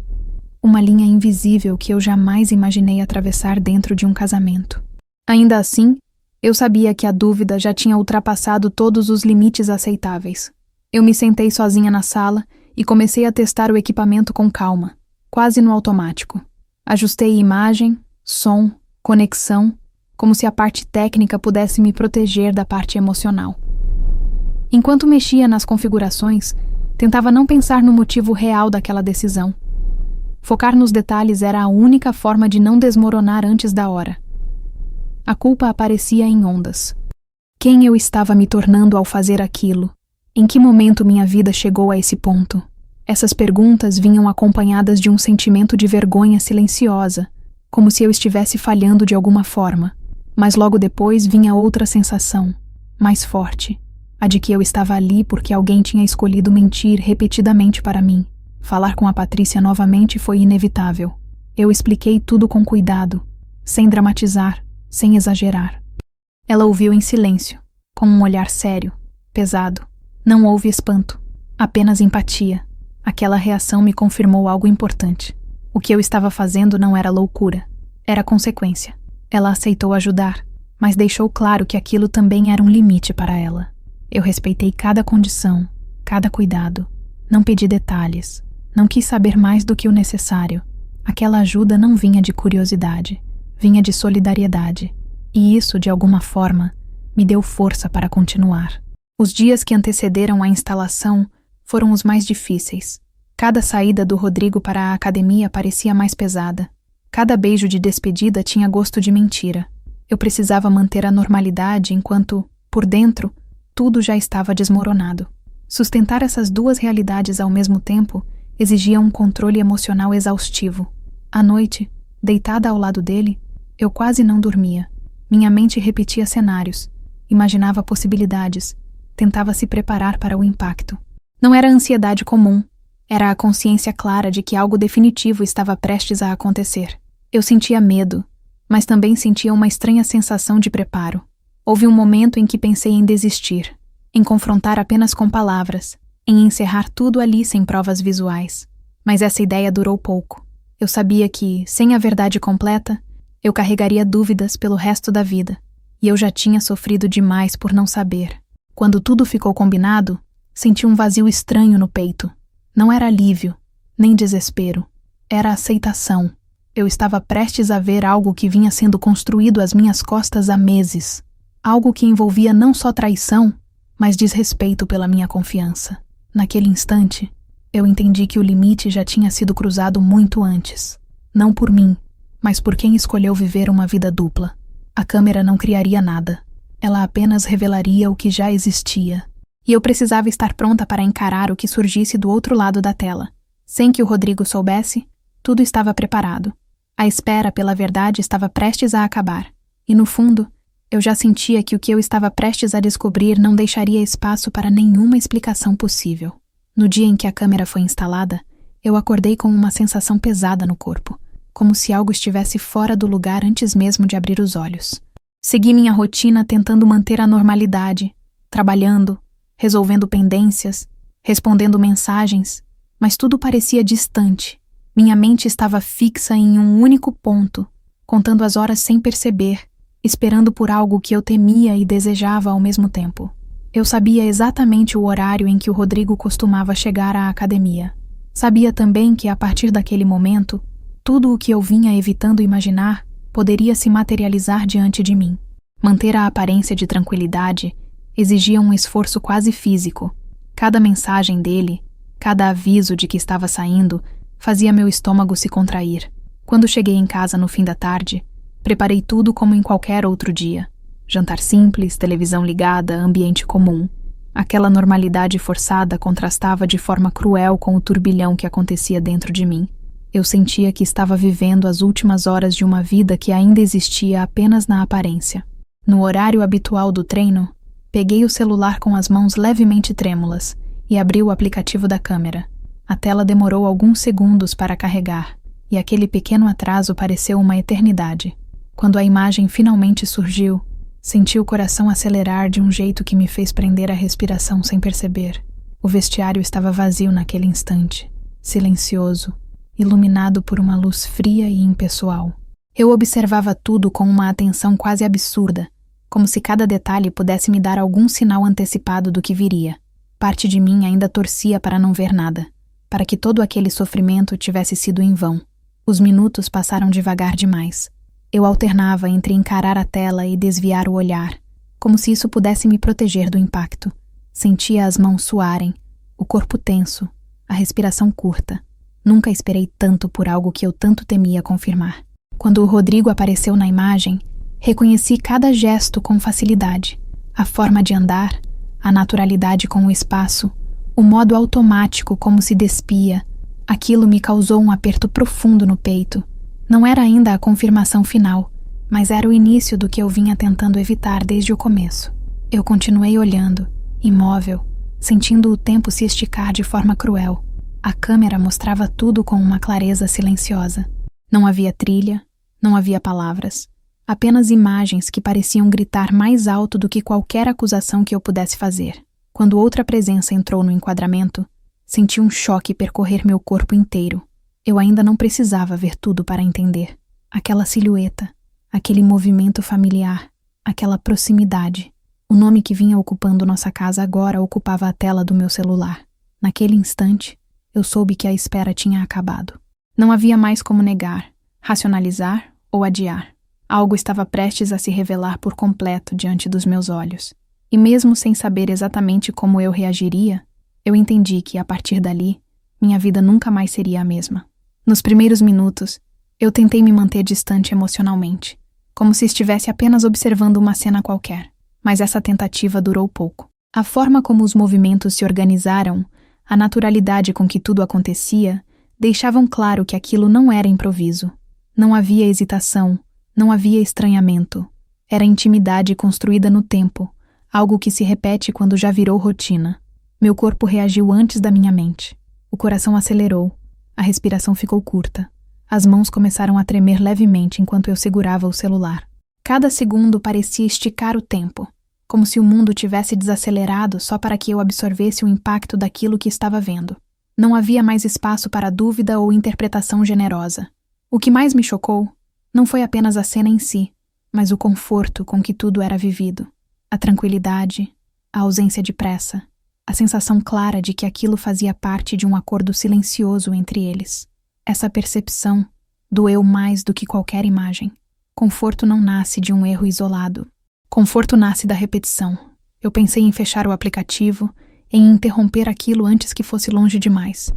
uma linha invisível que eu jamais imaginei atravessar dentro de um casamento. Ainda assim, eu sabia que a dúvida já tinha ultrapassado todos os limites aceitáveis. Eu me sentei sozinha na sala e comecei a testar o equipamento com calma, quase no automático. Ajustei imagem, som, conexão, como se a parte técnica pudesse me proteger da parte emocional. Enquanto mexia nas configurações, tentava não pensar no motivo real daquela decisão. Focar nos detalhes era a única forma de não desmoronar antes da hora. A culpa aparecia em ondas. Quem eu estava me tornando ao fazer aquilo? Em que momento minha vida chegou a esse ponto? Essas perguntas vinham acompanhadas de um sentimento de vergonha silenciosa, como se eu estivesse falhando de alguma forma. Mas logo depois vinha outra sensação, mais forte, a de que eu estava ali porque alguém tinha escolhido mentir repetidamente para mim. Falar com a Patrícia novamente foi inevitável. Eu expliquei tudo com cuidado, sem dramatizar, sem exagerar. Ela ouviu em silêncio, com um olhar sério, pesado. Não houve espanto, apenas empatia. Aquela reação me confirmou algo importante. O que eu estava fazendo não era loucura, era consequência. Ela aceitou ajudar, mas deixou claro que aquilo também era um limite para ela. Eu respeitei cada condição, cada cuidado. Não pedi detalhes, não quis saber mais do que o necessário. Aquela ajuda não vinha de curiosidade, vinha de solidariedade. E isso, de alguma forma, me deu força para continuar. Os dias que antecederam a instalação foram os mais difíceis. Cada saída do Rodrigo para a academia parecia mais pesada. Cada beijo de despedida tinha gosto de mentira. Eu precisava manter a normalidade enquanto, por dentro, tudo já estava desmoronado. Sustentar essas duas realidades ao mesmo tempo exigia um controle emocional exaustivo. À noite, deitada ao lado dele, eu quase não dormia. Minha mente repetia cenários, imaginava possibilidades, tentava se preparar para o impacto. Não era ansiedade comum, era a consciência clara de que algo definitivo estava prestes a acontecer. Eu sentia medo, mas também sentia uma estranha sensação de preparo. Houve um momento em que pensei em desistir, em confrontar apenas com palavras, em encerrar tudo ali sem provas visuais. Mas essa ideia durou pouco. Eu sabia que, sem a verdade completa, eu carregaria dúvidas pelo resto da vida, e eu já tinha sofrido demais por não saber. Quando tudo ficou combinado, senti um vazio estranho no peito. Não era alívio, nem desespero. Era aceitação. Eu estava prestes a ver algo que vinha sendo construído às minhas costas há meses. Algo que envolvia não só traição, mas desrespeito pela minha confiança. Naquele instante, eu entendi que o limite já tinha sido cruzado muito antes. Não por mim, mas por quem escolheu viver uma vida dupla. A câmera não criaria nada. Ela apenas revelaria o que já existia. E eu precisava estar pronta para encarar o que surgisse do outro lado da tela. Sem que o Rodrigo soubesse, tudo estava preparado. A espera pela verdade estava prestes a acabar. E no fundo, eu já sentia que o que eu estava prestes a descobrir não deixaria espaço para nenhuma explicação possível. No dia em que a câmera foi instalada, eu acordei com uma sensação pesada no corpo, como se algo estivesse fora do lugar antes mesmo de abrir os olhos. Segui minha rotina tentando manter a normalidade, trabalhando, resolvendo pendências, respondendo mensagens, mas tudo parecia distante. Minha mente estava fixa em um único ponto, contando as horas sem perceber, esperando por algo que eu temia e desejava ao mesmo tempo. Eu sabia exatamente o horário em que o Rodrigo costumava chegar à academia. Sabia também que, a partir daquele momento, tudo o que eu vinha evitando imaginar poderia se materializar diante de mim. Manter a aparência de tranquilidade exigia um esforço quase físico. Cada mensagem dele, Cada aviso de que estava saindo fazia meu estômago se contrair. Quando cheguei em casa no fim da tarde, preparei tudo como em qualquer outro dia. Jantar simples, televisão ligada, ambiente comum. Aquela normalidade forçada contrastava de forma cruel com o turbilhão que acontecia dentro de mim. Eu sentia que estava vivendo as últimas horas de uma vida que ainda existia apenas na aparência. No horário habitual do treino, peguei o celular com as mãos levemente trêmulas e abri o aplicativo da câmera. A tela demorou alguns segundos para carregar, e aquele pequeno atraso pareceu uma eternidade. Quando a imagem finalmente surgiu, senti o coração acelerar de um jeito que me fez prender a respiração sem perceber. O vestiário estava vazio naquele instante, silencioso, iluminado por uma luz fria e impessoal. Eu observava tudo com uma atenção quase absurda, como se cada detalhe pudesse me dar algum sinal antecipado do que viria. Parte de mim ainda torcia para não ver nada, para que todo aquele sofrimento tivesse sido em vão. Os minutos passaram devagar demais. Eu alternava entre encarar a tela e desviar o olhar, como se isso pudesse me proteger do impacto. Sentia as mãos suarem, o corpo tenso, a respiração curta. Nunca esperei tanto por algo que eu tanto temia confirmar. Quando o Rodrigo apareceu na imagem, reconheci cada gesto com facilidade. A forma de andar, a naturalidade com o espaço, o modo automático como se despia. Aquilo me causou um aperto profundo no peito. Não era ainda a confirmação final, mas era o início do que eu vinha tentando evitar desde o começo. Eu continuei olhando, imóvel, sentindo o tempo se esticar de forma cruel. A câmera mostrava tudo com uma clareza silenciosa. Não havia trilha, não havia palavras. Apenas imagens que pareciam gritar mais alto do que qualquer acusação que eu pudesse fazer. Quando outra presença entrou no enquadramento, senti um choque percorrer meu corpo inteiro. Eu ainda não precisava ver tudo para entender. Aquela silhueta, aquele movimento familiar, aquela proximidade. O nome que vinha ocupando nossa casa agora ocupava a tela do meu celular. Naquele instante, eu soube que a espera tinha acabado. Não havia mais como negar, racionalizar ou adiar. Algo estava prestes a se revelar por completo diante dos meus olhos. E mesmo sem saber exatamente como eu reagiria, eu entendi que, a partir dali, minha vida nunca mais seria a mesma. Nos primeiros minutos, eu tentei me manter distante emocionalmente, como se estivesse apenas observando uma cena qualquer. Mas essa tentativa durou pouco. A forma como os movimentos se organizaram, a naturalidade com que tudo acontecia, deixavam claro que aquilo não era improviso. Não havia hesitação, não havia estranhamento. Era intimidade construída no tempo, algo que se repete quando já virou rotina. Meu corpo reagiu antes da minha mente. O coração acelerou, a respiração ficou curta. As mãos começaram a tremer levemente enquanto eu segurava o celular. Cada segundo parecia esticar o tempo, como se o mundo tivesse desacelerado só para que eu absorvesse o impacto daquilo que estava vendo. Não havia mais espaço para dúvida ou interpretação generosa. O que mais me chocou não foi apenas a cena em si, mas o conforto com que tudo era vivido. A tranquilidade, a ausência de pressa, a sensação clara de que aquilo fazia parte de um acordo silencioso entre eles. Essa percepção doeu mais do que qualquer imagem. Conforto não nasce de um erro isolado. Conforto nasce da repetição. Eu pensei em fechar o aplicativo, em interromper aquilo antes que fosse longe demais.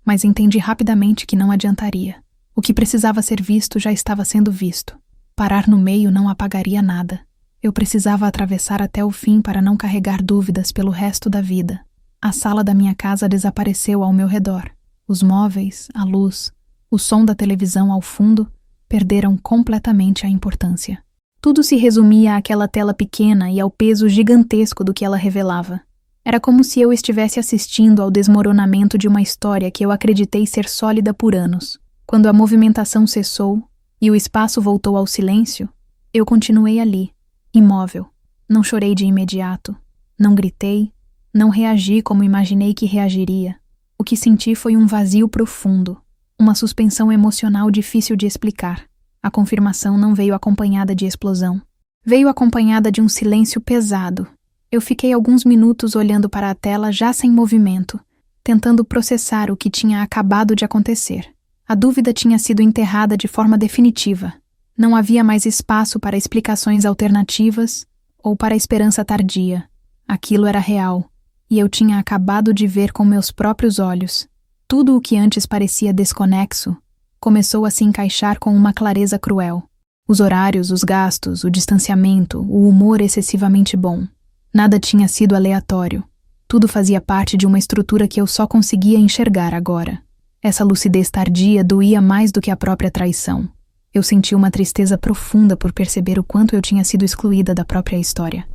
Mas entendi rapidamente que não adiantaria. O que precisava ser visto já estava sendo visto. Parar no meio não apagaria nada. Eu precisava atravessar até o fim para não carregar dúvidas pelo resto da vida. A sala da minha casa desapareceu ao meu redor. Os móveis, a luz, o som da televisão ao fundo perderam completamente a importância. Tudo se resumia àquela tela pequena e ao peso gigantesco do que ela revelava. Era como se eu estivesse assistindo ao desmoronamento de uma história que eu acreditei ser sólida por anos. Quando a movimentação cessou e o espaço voltou ao silêncio, eu continuei ali, imóvel. Não chorei de imediato, não gritei, não reagi como imaginei que reagiria. O que senti foi um vazio profundo, uma suspensão emocional difícil de explicar. A confirmação não veio acompanhada de explosão. Veio acompanhada de um silêncio pesado. Eu fiquei alguns minutos olhando para a tela já sem movimento, tentando processar o que tinha acabado de acontecer. A dúvida tinha sido enterrada de forma definitiva. Não havia mais espaço para explicações alternativas ou para esperança tardia. Aquilo era real, e eu tinha acabado de ver com meus próprios olhos. Tudo o que antes parecia desconexo começou a se encaixar com uma clareza cruel. Os horários, os gastos, o distanciamento, o humor excessivamente bom. Nada tinha sido aleatório. Tudo fazia parte de uma estrutura que eu só conseguia enxergar agora. Essa lucidez tardia doía mais do que a própria traição. Eu senti uma tristeza profunda por perceber o quanto eu tinha sido excluída da própria história.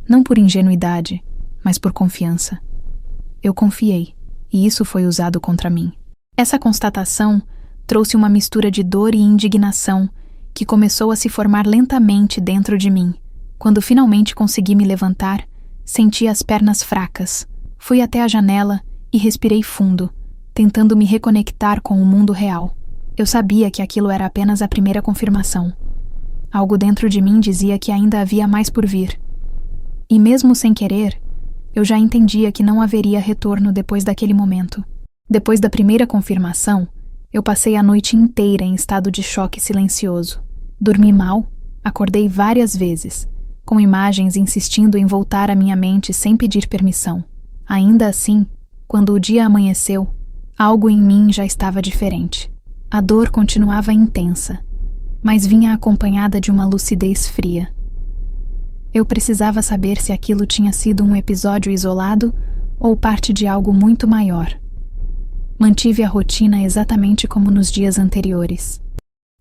Não por ingenuidade, mas por confiança. Eu confiei, e isso foi usado contra mim. Essa constatação trouxe uma mistura de dor e indignação que começou a se formar lentamente dentro de mim. Quando finalmente consegui me levantar, senti as pernas fracas. Fui até a janela e respirei fundo, tentando me reconectar com o mundo real. Eu sabia que aquilo era apenas a primeira confirmação. Algo dentro de mim dizia que ainda havia mais por vir. E mesmo sem querer, eu já entendia que não haveria retorno depois daquele momento. Depois da primeira confirmação, eu passei a noite inteira em estado de choque silencioso. Dormi mal, acordei várias vezes, com imagens insistindo em voltar à minha mente sem pedir permissão. Ainda assim, quando o dia amanheceu, algo em mim já estava diferente. A dor continuava intensa, mas vinha acompanhada de uma lucidez fria. Eu precisava saber se aquilo tinha sido um episódio isolado ou parte de algo muito maior. Mantive a rotina exatamente como nos dias anteriores.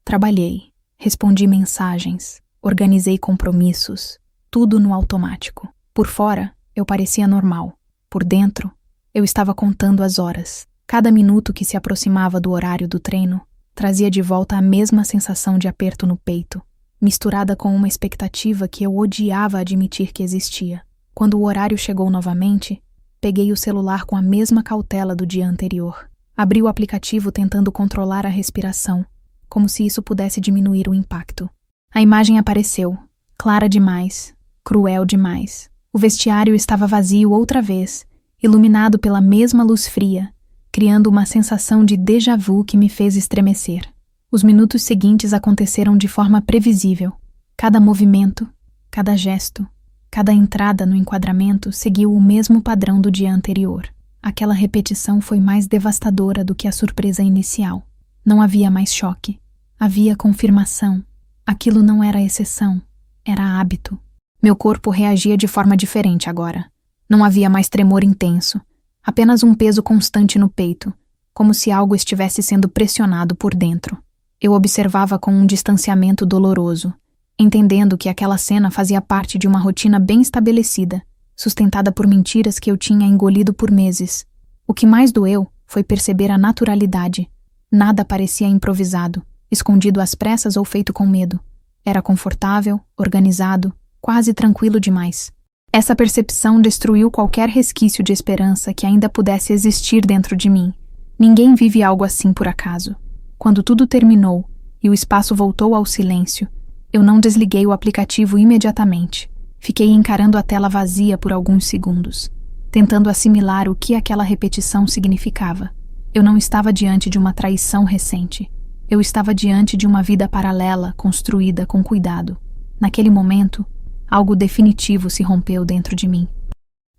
Trabalhei, respondi mensagens, organizei compromissos, tudo no automático. Por fora, eu parecia normal. Por dentro, eu estava contando as horas. Cada minuto que se aproximava do horário do treino trazia de volta a mesma sensação de aperto no peito, misturada com uma expectativa que eu odiava admitir que existia. Quando o horário chegou novamente, peguei o celular com a mesma cautela do dia anterior. Abri o aplicativo tentando controlar a respiração, como se isso pudesse diminuir o impacto. A imagem apareceu, clara demais, cruel demais. O vestiário estava vazio outra vez, iluminado pela mesma luz fria, criando uma sensação de déjà vu que me fez estremecer. Os minutos seguintes aconteceram de forma previsível. Cada movimento, cada gesto, cada entrada no enquadramento seguiu o mesmo padrão do dia anterior. Aquela repetição foi mais devastadora do que a surpresa inicial. Não havia mais choque. Havia confirmação. Aquilo não era exceção, era hábito. Meu corpo reagia de forma diferente agora. Não havia mais tremor intenso, apenas um peso constante no peito, como se algo estivesse sendo pressionado por dentro. Eu observava com um distanciamento doloroso, entendendo que aquela cena fazia parte de uma rotina bem estabelecida, sustentada por mentiras que eu tinha engolido por meses. O que mais doeu foi perceber a naturalidade. Nada parecia improvisado, escondido às pressas ou feito com medo. Era confortável, organizado, quase tranquilo demais. Essa percepção destruiu qualquer resquício de esperança que ainda pudesse existir dentro de mim. Ninguém vive algo assim por acaso. Quando tudo terminou e o espaço voltou ao silêncio, eu não desliguei o aplicativo imediatamente. Fiquei encarando a tela vazia por alguns segundos, tentando assimilar o que aquela repetição significava. Eu não estava diante de uma traição recente. Eu estava diante de uma vida paralela construída com cuidado. Naquele momento, algo definitivo se rompeu dentro de mim.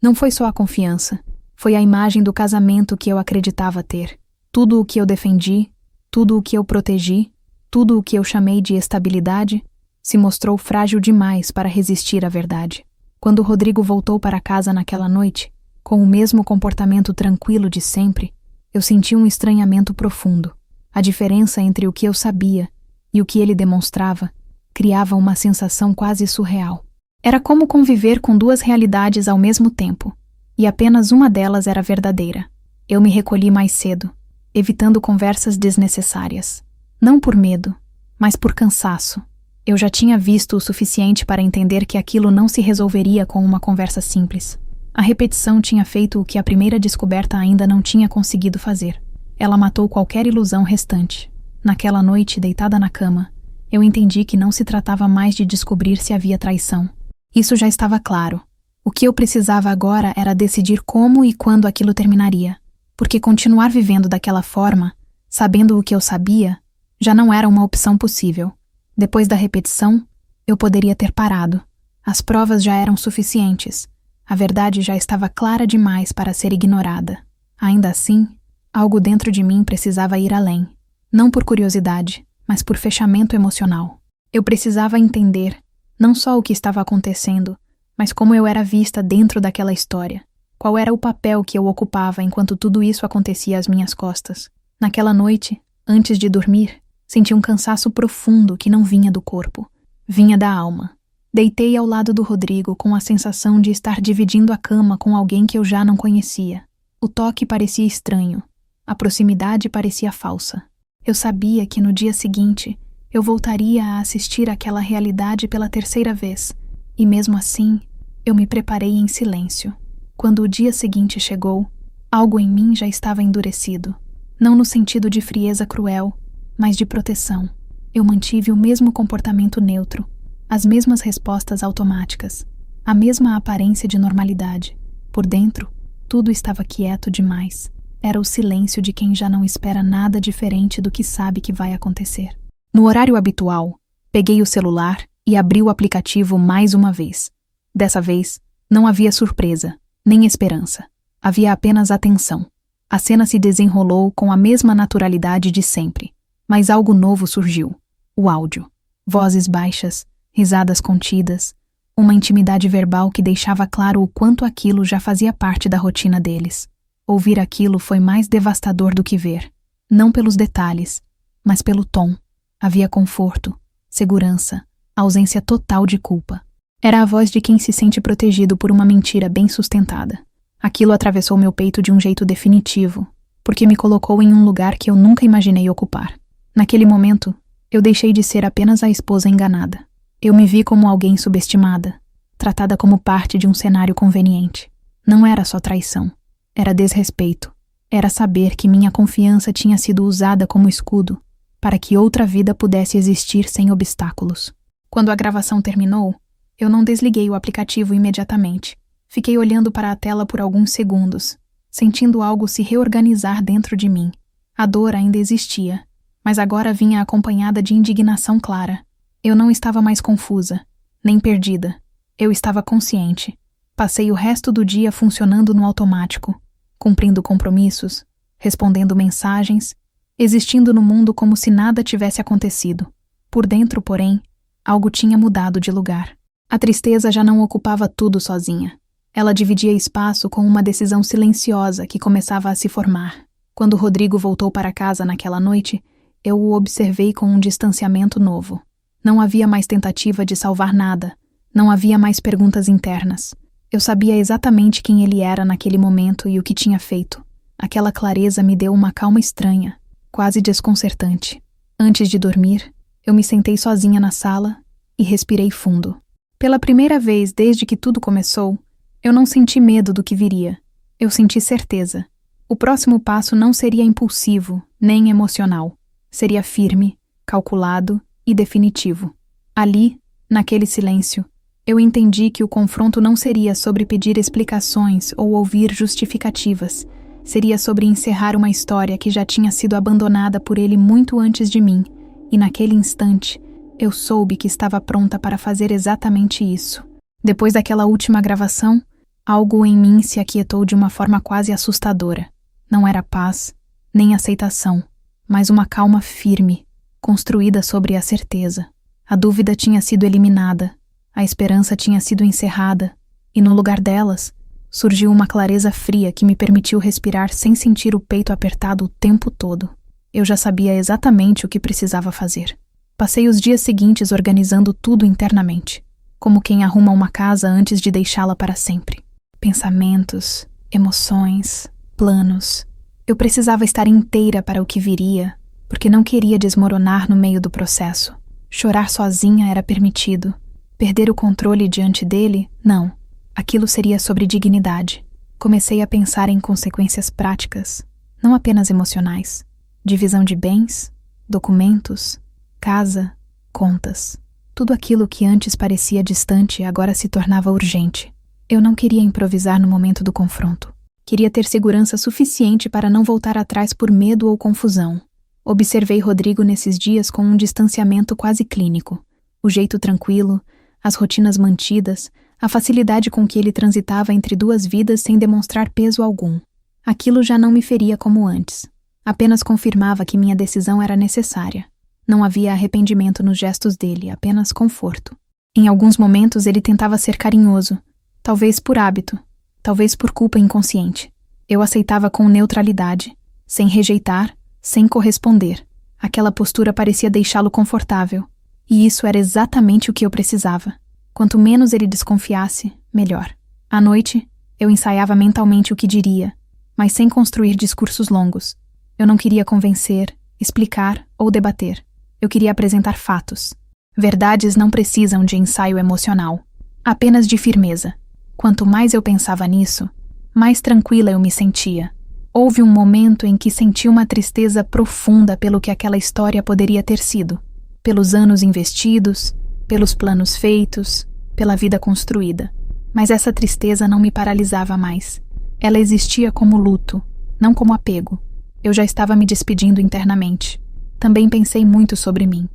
Não foi só a confiança, foi a imagem do casamento que eu acreditava ter. Tudo o que eu defendi, tudo o que eu protegi, tudo o que eu chamei de estabilidade, se mostrou frágil demais para resistir à verdade. Quando Rodrigo voltou para casa naquela noite, com o mesmo comportamento tranquilo de sempre, eu senti um estranhamento profundo. A diferença entre o que eu sabia e o que ele demonstrava criava uma sensação quase surreal. Era como conviver com duas realidades ao mesmo tempo, e apenas uma delas era verdadeira. Eu me recolhi mais cedo, evitando conversas desnecessárias. Não por medo, mas por cansaço. Eu já tinha visto o suficiente para entender que aquilo não se resolveria com uma conversa simples. A repetição tinha feito o que a primeira descoberta ainda não tinha conseguido fazer. Ela matou qualquer ilusão restante. Naquela noite, deitada na cama, eu entendi que não se tratava mais de descobrir se havia traição. Isso já estava claro. O que eu precisava agora era decidir como e quando aquilo terminaria, porque continuar vivendo daquela forma, sabendo o que eu sabia, já não era uma opção possível. Depois da repetição, eu poderia ter parado. As provas já eram suficientes. A verdade já estava clara demais para ser ignorada. Ainda assim, algo dentro de mim precisava ir além. Não por curiosidade, mas por fechamento emocional. Eu precisava entender, não só o que estava acontecendo, mas como eu era vista dentro daquela história. Qual era o papel que eu ocupava enquanto tudo isso acontecia às minhas costas. Naquela noite, antes de dormir, senti um cansaço profundo que não vinha do corpo. Vinha da alma. Deitei ao lado do Rodrigo com a sensação de estar dividindo a cama com alguém que eu já não conhecia. O toque parecia estranho. A proximidade parecia falsa. Eu sabia que no dia seguinte eu voltaria a assistir àquela realidade pela terceira vez. E mesmo assim, eu me preparei em silêncio. Quando o dia seguinte chegou, algo em mim já estava endurecido. Não no sentido de frieza cruel, mas de proteção. Eu mantive o mesmo comportamento neutro, as mesmas respostas automáticas, a mesma aparência de normalidade. Por dentro, tudo estava quieto demais. Era o silêncio de quem já não espera nada diferente do que sabe que vai acontecer. No horário habitual, peguei o celular e abri o aplicativo mais uma vez. Dessa vez, não havia surpresa, nem esperança. Havia apenas atenção. A cena se desenrolou com a mesma naturalidade de sempre. Mas algo novo surgiu. O áudio. Vozes baixas, risadas contidas, uma intimidade verbal que deixava claro o quanto aquilo já fazia parte da rotina deles. Ouvir aquilo foi mais devastador do que ver. Não pelos detalhes, mas pelo tom. Havia conforto, segurança, ausência total de culpa. Era a voz de quem se sente protegido por uma mentira bem sustentada. Aquilo atravessou meu peito de um jeito definitivo, porque me colocou em um lugar que eu nunca imaginei ocupar. Naquele momento, eu deixei de ser apenas a esposa enganada. Eu me vi como alguém subestimada, tratada como parte de um cenário conveniente. Não era só traição, era desrespeito. Era saber que minha confiança tinha sido usada como escudo para que outra vida pudesse existir sem obstáculos. Quando a gravação terminou, eu não desliguei o aplicativo imediatamente. Fiquei olhando para a tela por alguns segundos, sentindo algo se reorganizar dentro de mim. A dor ainda existia, mas agora vinha acompanhada de indignação clara. Eu não estava mais confusa, nem perdida. Eu estava consciente. Passei o resto do dia funcionando no automático, cumprindo compromissos, respondendo mensagens, existindo no mundo como se nada tivesse acontecido. Por dentro, porém, algo tinha mudado de lugar. A tristeza já não ocupava tudo sozinha. Ela dividia espaço com uma decisão silenciosa que começava a se formar. Quando Rodrigo voltou para casa naquela noite, eu o observei com um distanciamento novo. Não havia mais tentativa de salvar nada. Não havia mais perguntas internas. Eu sabia exatamente quem ele era naquele momento e o que tinha feito. Aquela clareza me deu uma calma estranha, quase desconcertante. Antes de dormir, eu me sentei sozinha na sala e respirei fundo. Pela primeira vez desde que tudo começou, eu não senti medo do que viria. Eu senti certeza. O próximo passo não seria impulsivo, nem emocional. Seria firme, calculado e definitivo. Ali, naquele silêncio, eu entendi que o confronto não seria sobre pedir explicações ou ouvir justificativas. Seria sobre encerrar uma história que já tinha sido abandonada por ele muito antes de mim. E naquele instante, eu soube que estava pronta para fazer exatamente isso. Depois daquela última gravação, algo em mim se aquietou de uma forma quase assustadora. Não era paz, nem aceitação, mas uma calma firme, construída sobre a certeza. A dúvida tinha sido eliminada, a esperança tinha sido encerrada, e no lugar delas, surgiu uma clareza fria que me permitiu respirar sem sentir o peito apertado o tempo todo. Eu já sabia exatamente o que precisava fazer. Passei os dias seguintes organizando tudo internamente, como quem arruma uma casa antes de deixá-la para sempre. Pensamentos, emoções, planos. Eu precisava estar inteira para o que viria, porque não queria desmoronar no meio do processo. Chorar sozinha era permitido. Perder o controle diante dele, não. Aquilo seria sobre dignidade. Comecei a pensar em consequências práticas, não apenas emocionais. Divisão de bens, documentos, casa, contas. Tudo aquilo que antes parecia distante agora se tornava urgente. Eu não queria improvisar no momento do confronto. Queria ter segurança suficiente para não voltar atrás por medo ou confusão. Observei Rodrigo nesses dias com um distanciamento quase clínico. O jeito tranquilo, As rotinas mantidas, a facilidade com que ele transitava entre duas vidas sem demonstrar peso algum. Aquilo já não me feria como antes. Apenas confirmava que minha decisão era necessária. Não havia arrependimento nos gestos dele, apenas conforto. Em alguns momentos ele tentava ser carinhoso, talvez por hábito, talvez por culpa inconsciente. Eu aceitava com neutralidade, sem rejeitar, sem corresponder. Aquela postura parecia deixá-lo confortável, e isso era exatamente o que eu precisava. Quanto menos ele desconfiasse, melhor. À noite, eu ensaiava mentalmente o que diria, mas sem construir discursos longos. Eu não queria convencer, explicar ou debater. Eu queria apresentar fatos. Verdades não precisam de ensaio emocional, apenas de firmeza. Quanto mais eu pensava nisso, mais tranquila eu me sentia. Houve um momento em que senti uma tristeza profunda pelo que aquela história poderia ter sido, pelos anos investidos, pelos planos feitos, pela vida construída. Mas essa tristeza não me paralisava mais. Ela existia como luto, não como apego. Eu já estava me despedindo internamente. Também pensei muito sobre mim.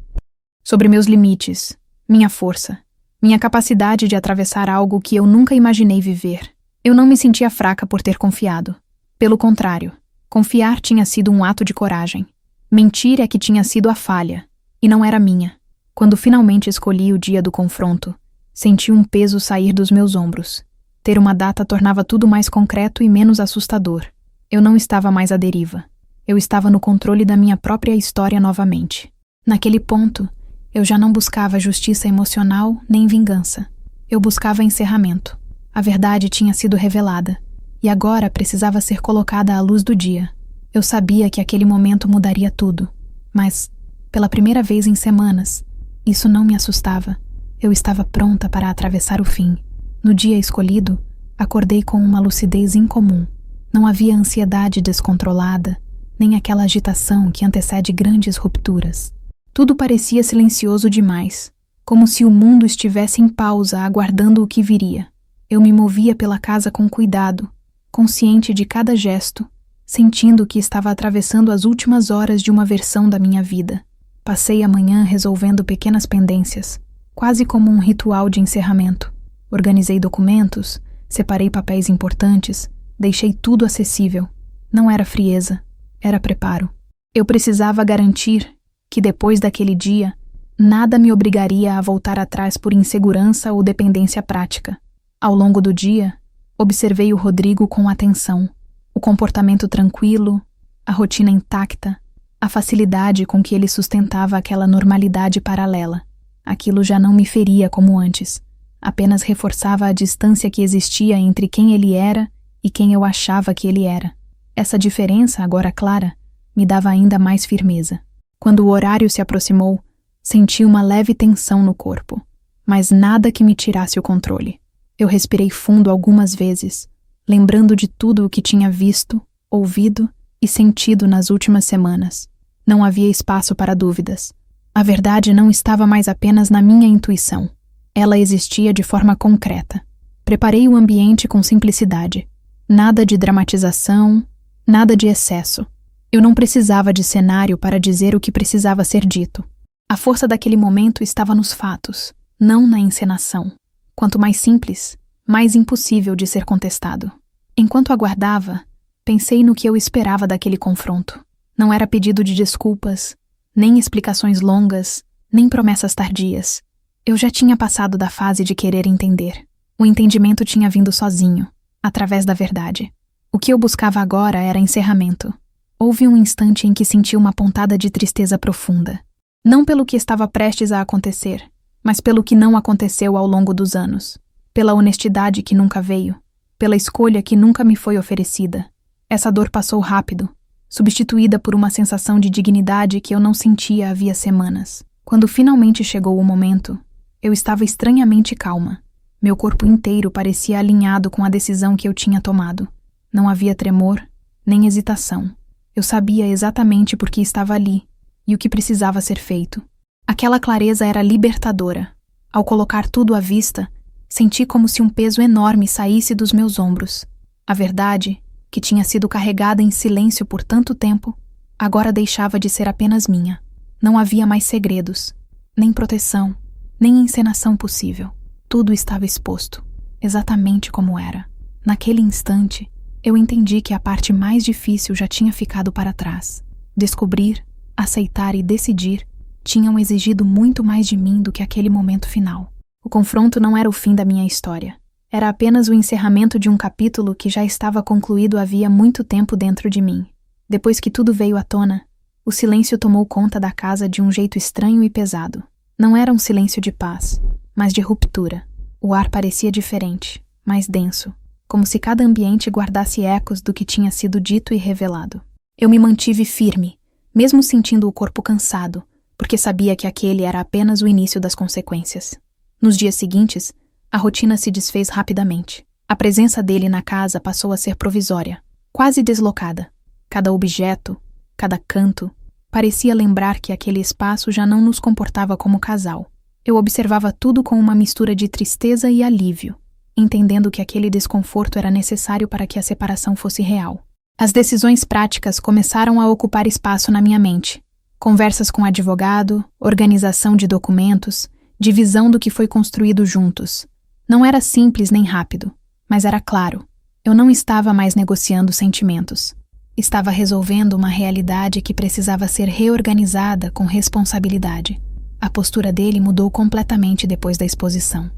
Sobre meus limites, minha força, minha capacidade de atravessar algo que eu nunca imaginei viver. Eu não me sentia fraca por ter confiado. Pelo contrário, confiar tinha sido um ato de coragem. Mentir é que tinha sido a falha, e não era minha. Quando finalmente escolhi o dia do confronto, senti um peso sair dos meus ombros. Ter uma data tornava tudo mais concreto e menos assustador. Eu não estava mais à deriva. Eu estava no controle da minha própria história novamente. Naquele ponto, eu já não buscava justiça emocional nem vingança. Eu buscava encerramento. A verdade tinha sido revelada, e agora precisava ser colocada à luz do dia. Eu sabia que aquele momento mudaria tudo, mas, pela primeira vez em semanas, isso não me assustava. Eu estava pronta para atravessar o fim. No dia escolhido, acordei com uma lucidez incomum. Não havia ansiedade descontrolada, nem aquela agitação que antecede grandes rupturas. Tudo parecia silencioso demais, como se o mundo estivesse em pausa aguardando o que viria. Eu me movia pela casa com cuidado, consciente de cada gesto, sentindo que estava atravessando as últimas horas de uma versão da minha vida. Passei a manhã resolvendo pequenas pendências, quase como um ritual de encerramento. Organizei documentos, separei papéis importantes, deixei tudo acessível. Não era frieza, era preparo. Eu precisava garantir que depois daquele dia, nada me obrigaria a voltar atrás por insegurança ou dependência prática. Ao longo do dia, observei o Rodrigo com atenção. O comportamento tranquilo, a rotina intacta, a facilidade com que ele sustentava aquela normalidade paralela. Aquilo já não me feria como antes. Apenas reforçava a distância que existia entre quem ele era e quem eu achava que ele era. Essa diferença, agora clara, me dava ainda mais firmeza. Quando o horário se aproximou, senti uma leve tensão no corpo, mas nada que me tirasse o controle. Eu respirei fundo algumas vezes, lembrando de tudo o que tinha visto, ouvido e sentido nas últimas semanas. Não havia espaço para dúvidas. A verdade não estava mais apenas na minha intuição. Ela existia de forma concreta. Preparei o ambiente com simplicidade. Nada de dramatização, nada de excesso. Eu não precisava de cenário para dizer o que precisava ser dito. A força daquele momento estava nos fatos, não na encenação. Quanto mais simples, mais impossível de ser contestado. Enquanto aguardava, pensei no que eu esperava daquele confronto. Não era pedido de desculpas, nem explicações longas, nem promessas tardias. Eu já tinha passado da fase de querer entender. O entendimento tinha vindo sozinho, através da verdade. O que eu buscava agora era encerramento. Houve um instante em que senti uma pontada de tristeza profunda. Não pelo que estava prestes a acontecer, mas pelo que não aconteceu ao longo dos anos. Pela honestidade que nunca veio. Pela escolha que nunca me foi oferecida. Essa dor passou rápido, substituída por uma sensação de dignidade que eu não sentia havia semanas. Quando finalmente chegou o momento, eu estava estranhamente calma. Meu corpo inteiro parecia alinhado com a decisão que eu tinha tomado. Não havia tremor, nem hesitação. Eu sabia exatamente por que estava ali e o que precisava ser feito. Aquela clareza era libertadora. Ao colocar tudo à vista, senti como se um peso enorme saísse dos meus ombros. A verdade, que tinha sido carregada em silêncio por tanto tempo, agora deixava de ser apenas minha. Não havia mais segredos, nem proteção, nem encenação possível. Tudo estava exposto, exatamente como era. Naquele instante, eu entendi que a parte mais difícil já tinha ficado para trás. Descobrir, aceitar e decidir tinham exigido muito mais de mim do que aquele momento final. O confronto não era o fim da minha história. Era apenas o encerramento de um capítulo que já estava concluído havia muito tempo dentro de mim. Depois que tudo veio à tona, o silêncio tomou conta da casa de um jeito estranho e pesado. Não era um silêncio de paz, mas de ruptura. O ar parecia diferente, mais denso, como se cada ambiente guardasse ecos do que tinha sido dito e revelado. Eu me mantive firme, mesmo sentindo o corpo cansado, porque sabia que aquele era apenas o início das consequências. Nos dias seguintes, a rotina se desfez rapidamente. A presença dele na casa passou a ser provisória, quase deslocada. Cada objeto, cada canto, parecia lembrar que aquele espaço já não nos comportava como casal. Eu observava tudo com uma mistura de tristeza e alívio, entendendo que aquele desconforto era necessário para que a separação fosse real. As decisões práticas começaram a ocupar espaço na minha mente. Conversas com advogado, organização de documentos, divisão do que foi construído juntos. Não era simples nem rápido, mas era claro. Eu não estava mais negociando sentimentos. Estava resolvendo uma realidade que precisava ser reorganizada com responsabilidade. A postura dele mudou completamente depois da exposição.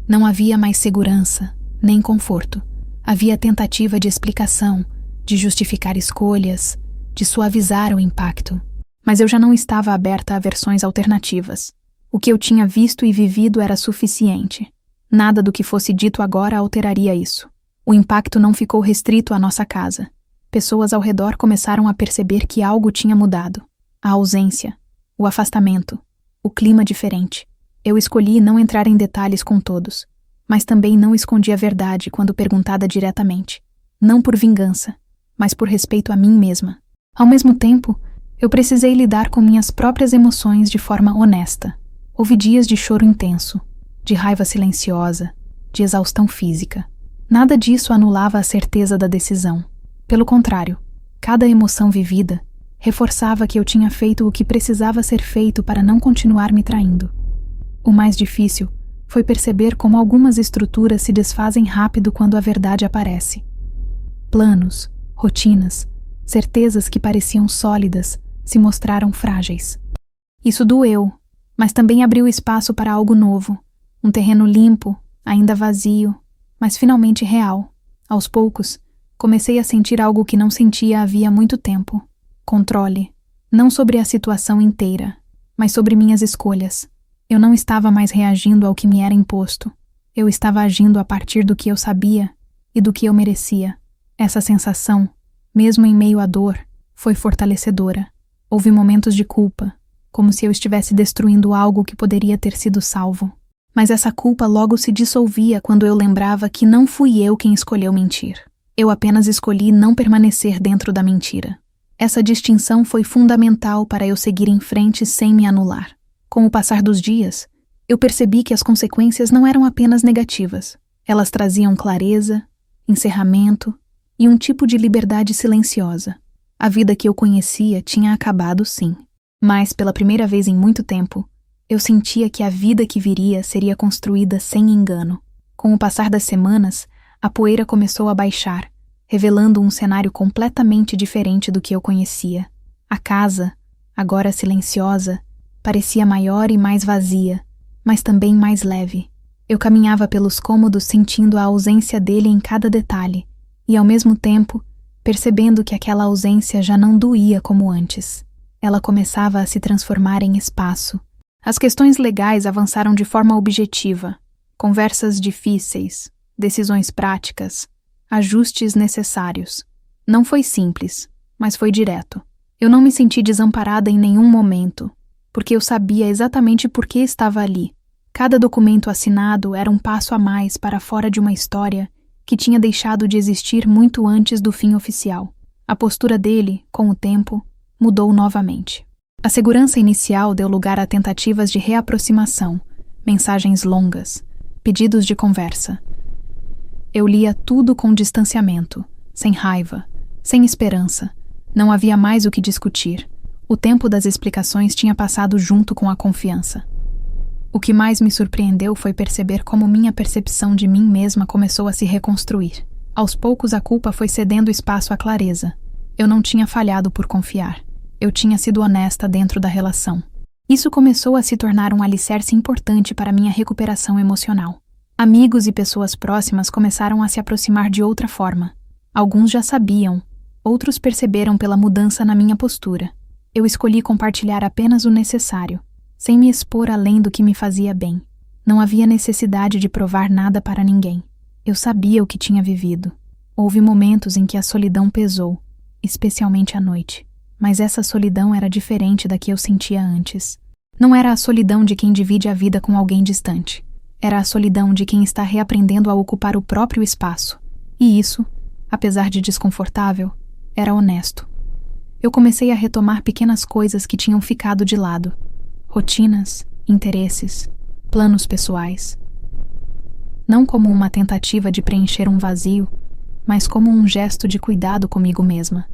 Não havia mais segurança, nem conforto. Havia tentativa de explicação, de justificar escolhas, de suavizar o impacto. Mas eu já não estava aberta a versões alternativas. O que eu tinha visto e vivido era suficiente. Nada do que fosse dito agora alteraria isso. O impacto não ficou restrito à nossa casa. Pessoas ao redor começaram a perceber que algo tinha mudado. A ausência, o afastamento, o clima diferente. Eu escolhi não entrar em detalhes com todos, mas também não escondi a verdade quando perguntada diretamente. Não por vingança, mas por respeito a mim mesma. Ao mesmo tempo, eu precisei lidar com minhas próprias emoções de forma honesta. Houve dias de choro intenso, de raiva silenciosa, de exaustão física. Nada disso anulava a certeza da decisão. Pelo contrário, cada emoção vivida reforçava que eu tinha feito o que precisava ser feito para não continuar me traindo. O mais difícil foi perceber como algumas estruturas se desfazem rápido quando a verdade aparece. Planos, rotinas, certezas que pareciam sólidas se mostraram frágeis. Isso doeu, mas também abriu espaço para algo novo, um terreno limpo, ainda vazio, mas finalmente real. Aos poucos, comecei a sentir algo que não sentia havia muito tempo. Controle, não sobre a situação inteira, mas sobre minhas escolhas. Eu não estava mais reagindo ao que me era imposto. Eu estava agindo a partir do que eu sabia e do que eu merecia. Essa sensação, mesmo em meio à dor, foi fortalecedora. Houve momentos de culpa, como se eu estivesse destruindo algo que poderia ter sido salvo. Mas essa culpa logo se dissolvia quando eu lembrava que não fui eu quem escolheu mentir. Eu apenas escolhi não permanecer dentro da mentira. Essa distinção foi fundamental para eu seguir em frente sem me anular. Com o passar dos dias, eu percebi que as consequências não eram apenas negativas. Elas traziam clareza, encerramento e um tipo de liberdade silenciosa. A vida que eu conhecia tinha acabado, sim. Mas, pela primeira vez em muito tempo, eu sentia que a vida que viria seria construída sem engano. Com o passar das semanas, a poeira começou a baixar, revelando um cenário completamente diferente do que eu conhecia. A casa, agora silenciosa, parecia maior e mais vazia, mas também mais leve. Eu caminhava pelos cômodos sentindo a ausência dele em cada detalhe, e ao mesmo tempo, percebendo que aquela ausência já não doía como antes. Ela começava a se transformar em espaço. As questões legais avançaram de forma objetiva. Conversas difíceis, decisões práticas, ajustes necessários. Não foi simples, mas foi direto. Eu não me senti desamparada em nenhum momento, porque eu sabia exatamente por que estava ali. Cada documento assinado era um passo a mais para fora de uma história que tinha deixado de existir muito antes do fim oficial. A postura dele, com o tempo, mudou novamente. A segurança inicial deu lugar a tentativas de reaproximação, mensagens longas, pedidos de conversa. Eu lia tudo com distanciamento, sem raiva, sem esperança. Não havia mais o que discutir. O tempo das explicações tinha passado junto com a confiança. O que mais me surpreendeu foi perceber como minha percepção de mim mesma começou a se reconstruir. Aos poucos a culpa foi cedendo espaço à clareza. Eu não tinha falhado por confiar. Eu tinha sido honesta dentro da relação. Isso começou a se tornar um alicerce importante para minha recuperação emocional. Amigos e pessoas próximas começaram a se aproximar de outra forma. Alguns já sabiam, outros perceberam pela mudança na minha postura. Eu escolhi compartilhar apenas o necessário, sem me expor além do que me fazia bem. Não havia necessidade de provar nada para ninguém. Eu sabia o que tinha vivido. Houve momentos em que a solidão pesou, especialmente à noite. Mas essa solidão era diferente da que eu sentia antes. Não era a solidão de quem divide a vida com alguém distante. Era a solidão de quem está reaprendendo a ocupar o próprio espaço. E isso, apesar de desconfortável, era honesto. Eu comecei a retomar pequenas coisas que tinham ficado de lado. Rotinas, interesses, planos pessoais. Não como uma tentativa de preencher um vazio, mas como um gesto de cuidado comigo mesma.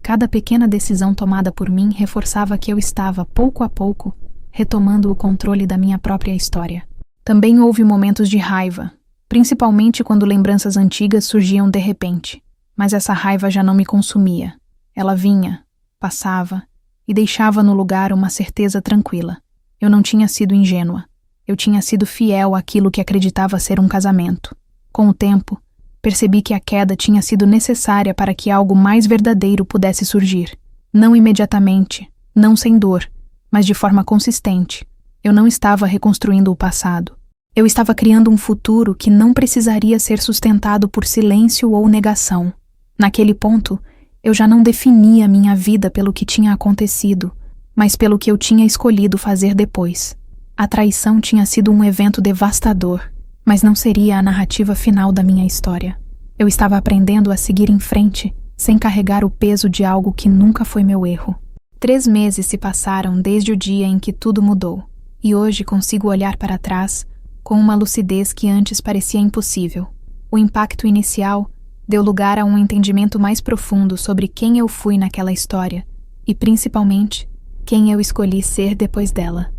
Cada pequena decisão tomada por mim reforçava que eu estava, pouco a pouco, retomando o controle da minha própria história. Também houve momentos de raiva, principalmente quando lembranças antigas surgiam de repente. Mas essa raiva já não me consumia. Ela vinha, passava e deixava no lugar uma certeza tranquila. Eu não tinha sido ingênua. Eu tinha sido fiel àquilo que acreditava ser um casamento. Com o tempo, percebi que a queda tinha sido necessária para que algo mais verdadeiro pudesse surgir. Não imediatamente, não sem dor, mas de forma consistente. Eu não estava reconstruindo o passado. Eu estava criando um futuro que não precisaria ser sustentado por silêncio ou negação. Naquele ponto, eu já não definia minha vida pelo que tinha acontecido, mas pelo que eu tinha escolhido fazer depois. A traição tinha sido um evento devastador, mas não seria a narrativa final da minha história. Eu estava aprendendo a seguir em frente, sem carregar o peso de algo que nunca foi meu erro. 3 meses se passaram desde o dia em que tudo mudou, e hoje consigo olhar para trás com uma lucidez que antes parecia impossível. O impacto inicial deu lugar a um entendimento mais profundo sobre quem eu fui naquela história e, principalmente, quem eu escolhi ser depois dela.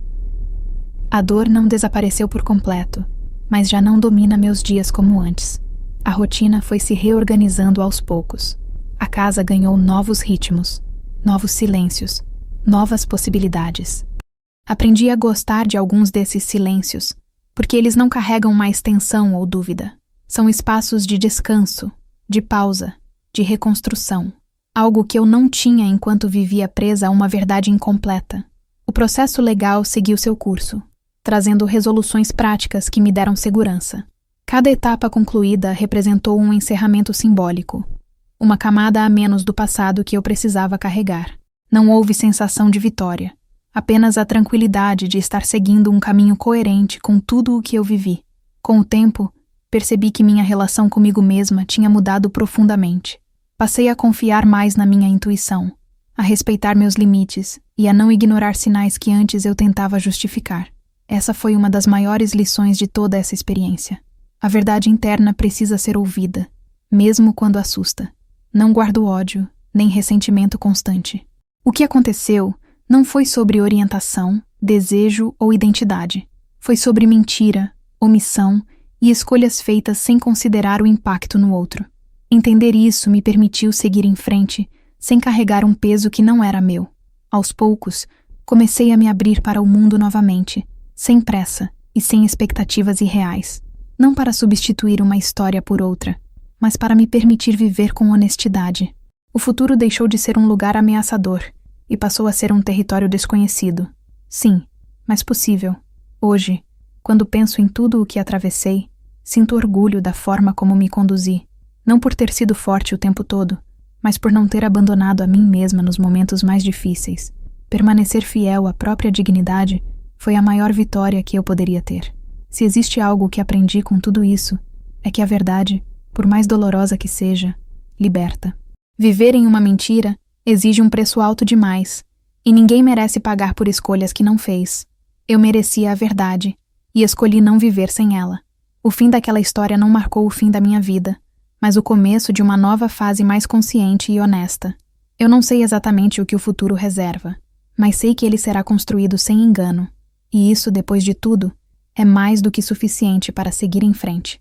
A dor não desapareceu por completo, mas já não domina meus dias como antes. A rotina foi se reorganizando aos poucos. A casa ganhou novos ritmos, novos silêncios, novas possibilidades. Aprendi a gostar de alguns desses silêncios, porque eles não carregam mais tensão ou dúvida. São espaços de descanso, de pausa, de reconstrução. Algo que eu não tinha enquanto vivia presa a uma verdade incompleta. O processo legal seguiu seu curso, trazendo resoluções práticas que me deram segurança. Cada etapa concluída representou um encerramento simbólico, uma camada a menos do passado que eu precisava carregar. Não houve sensação de vitória, apenas a tranquilidade de estar seguindo um caminho coerente com tudo o que eu vivi. Com o tempo, percebi que minha relação comigo mesma tinha mudado profundamente. Passei a confiar mais na minha intuição, a respeitar meus limites e a não ignorar sinais que antes eu tentava justificar. Essa foi uma das maiores lições de toda essa experiência. A verdade interna precisa ser ouvida, mesmo quando assusta. Não guardo ódio, nem ressentimento constante. O que aconteceu não foi sobre orientação, desejo ou identidade. Foi sobre mentira, omissão e escolhas feitas sem considerar o impacto no outro. Entender isso me permitiu seguir em frente, sem carregar um peso que não era meu. Aos poucos, comecei a me abrir para o mundo novamente, sem pressa e sem expectativas irreais. Não para substituir uma história por outra, mas para me permitir viver com honestidade. O futuro deixou de ser um lugar ameaçador e passou a ser um território desconhecido. Sim, mas possível. Hoje, quando penso em tudo o que atravessei, sinto orgulho da forma como me conduzi, não por ter sido forte o tempo todo, mas por não ter abandonado a mim mesma nos momentos mais difíceis. Permanecer fiel à própria dignidade foi a maior vitória que eu poderia ter. Se existe algo que aprendi com tudo isso, é que a verdade, por mais dolorosa que seja, liberta. Viver em uma mentira exige um preço alto demais, e ninguém merece pagar por escolhas que não fez. Eu merecia a verdade, e escolhi não viver sem ela. O fim daquela história não marcou o fim da minha vida, mas o começo de uma nova fase mais consciente e honesta. Eu não sei exatamente o que o futuro reserva, mas sei que ele será construído sem engano, E isso, depois de tudo, é mais do que suficiente para seguir em frente.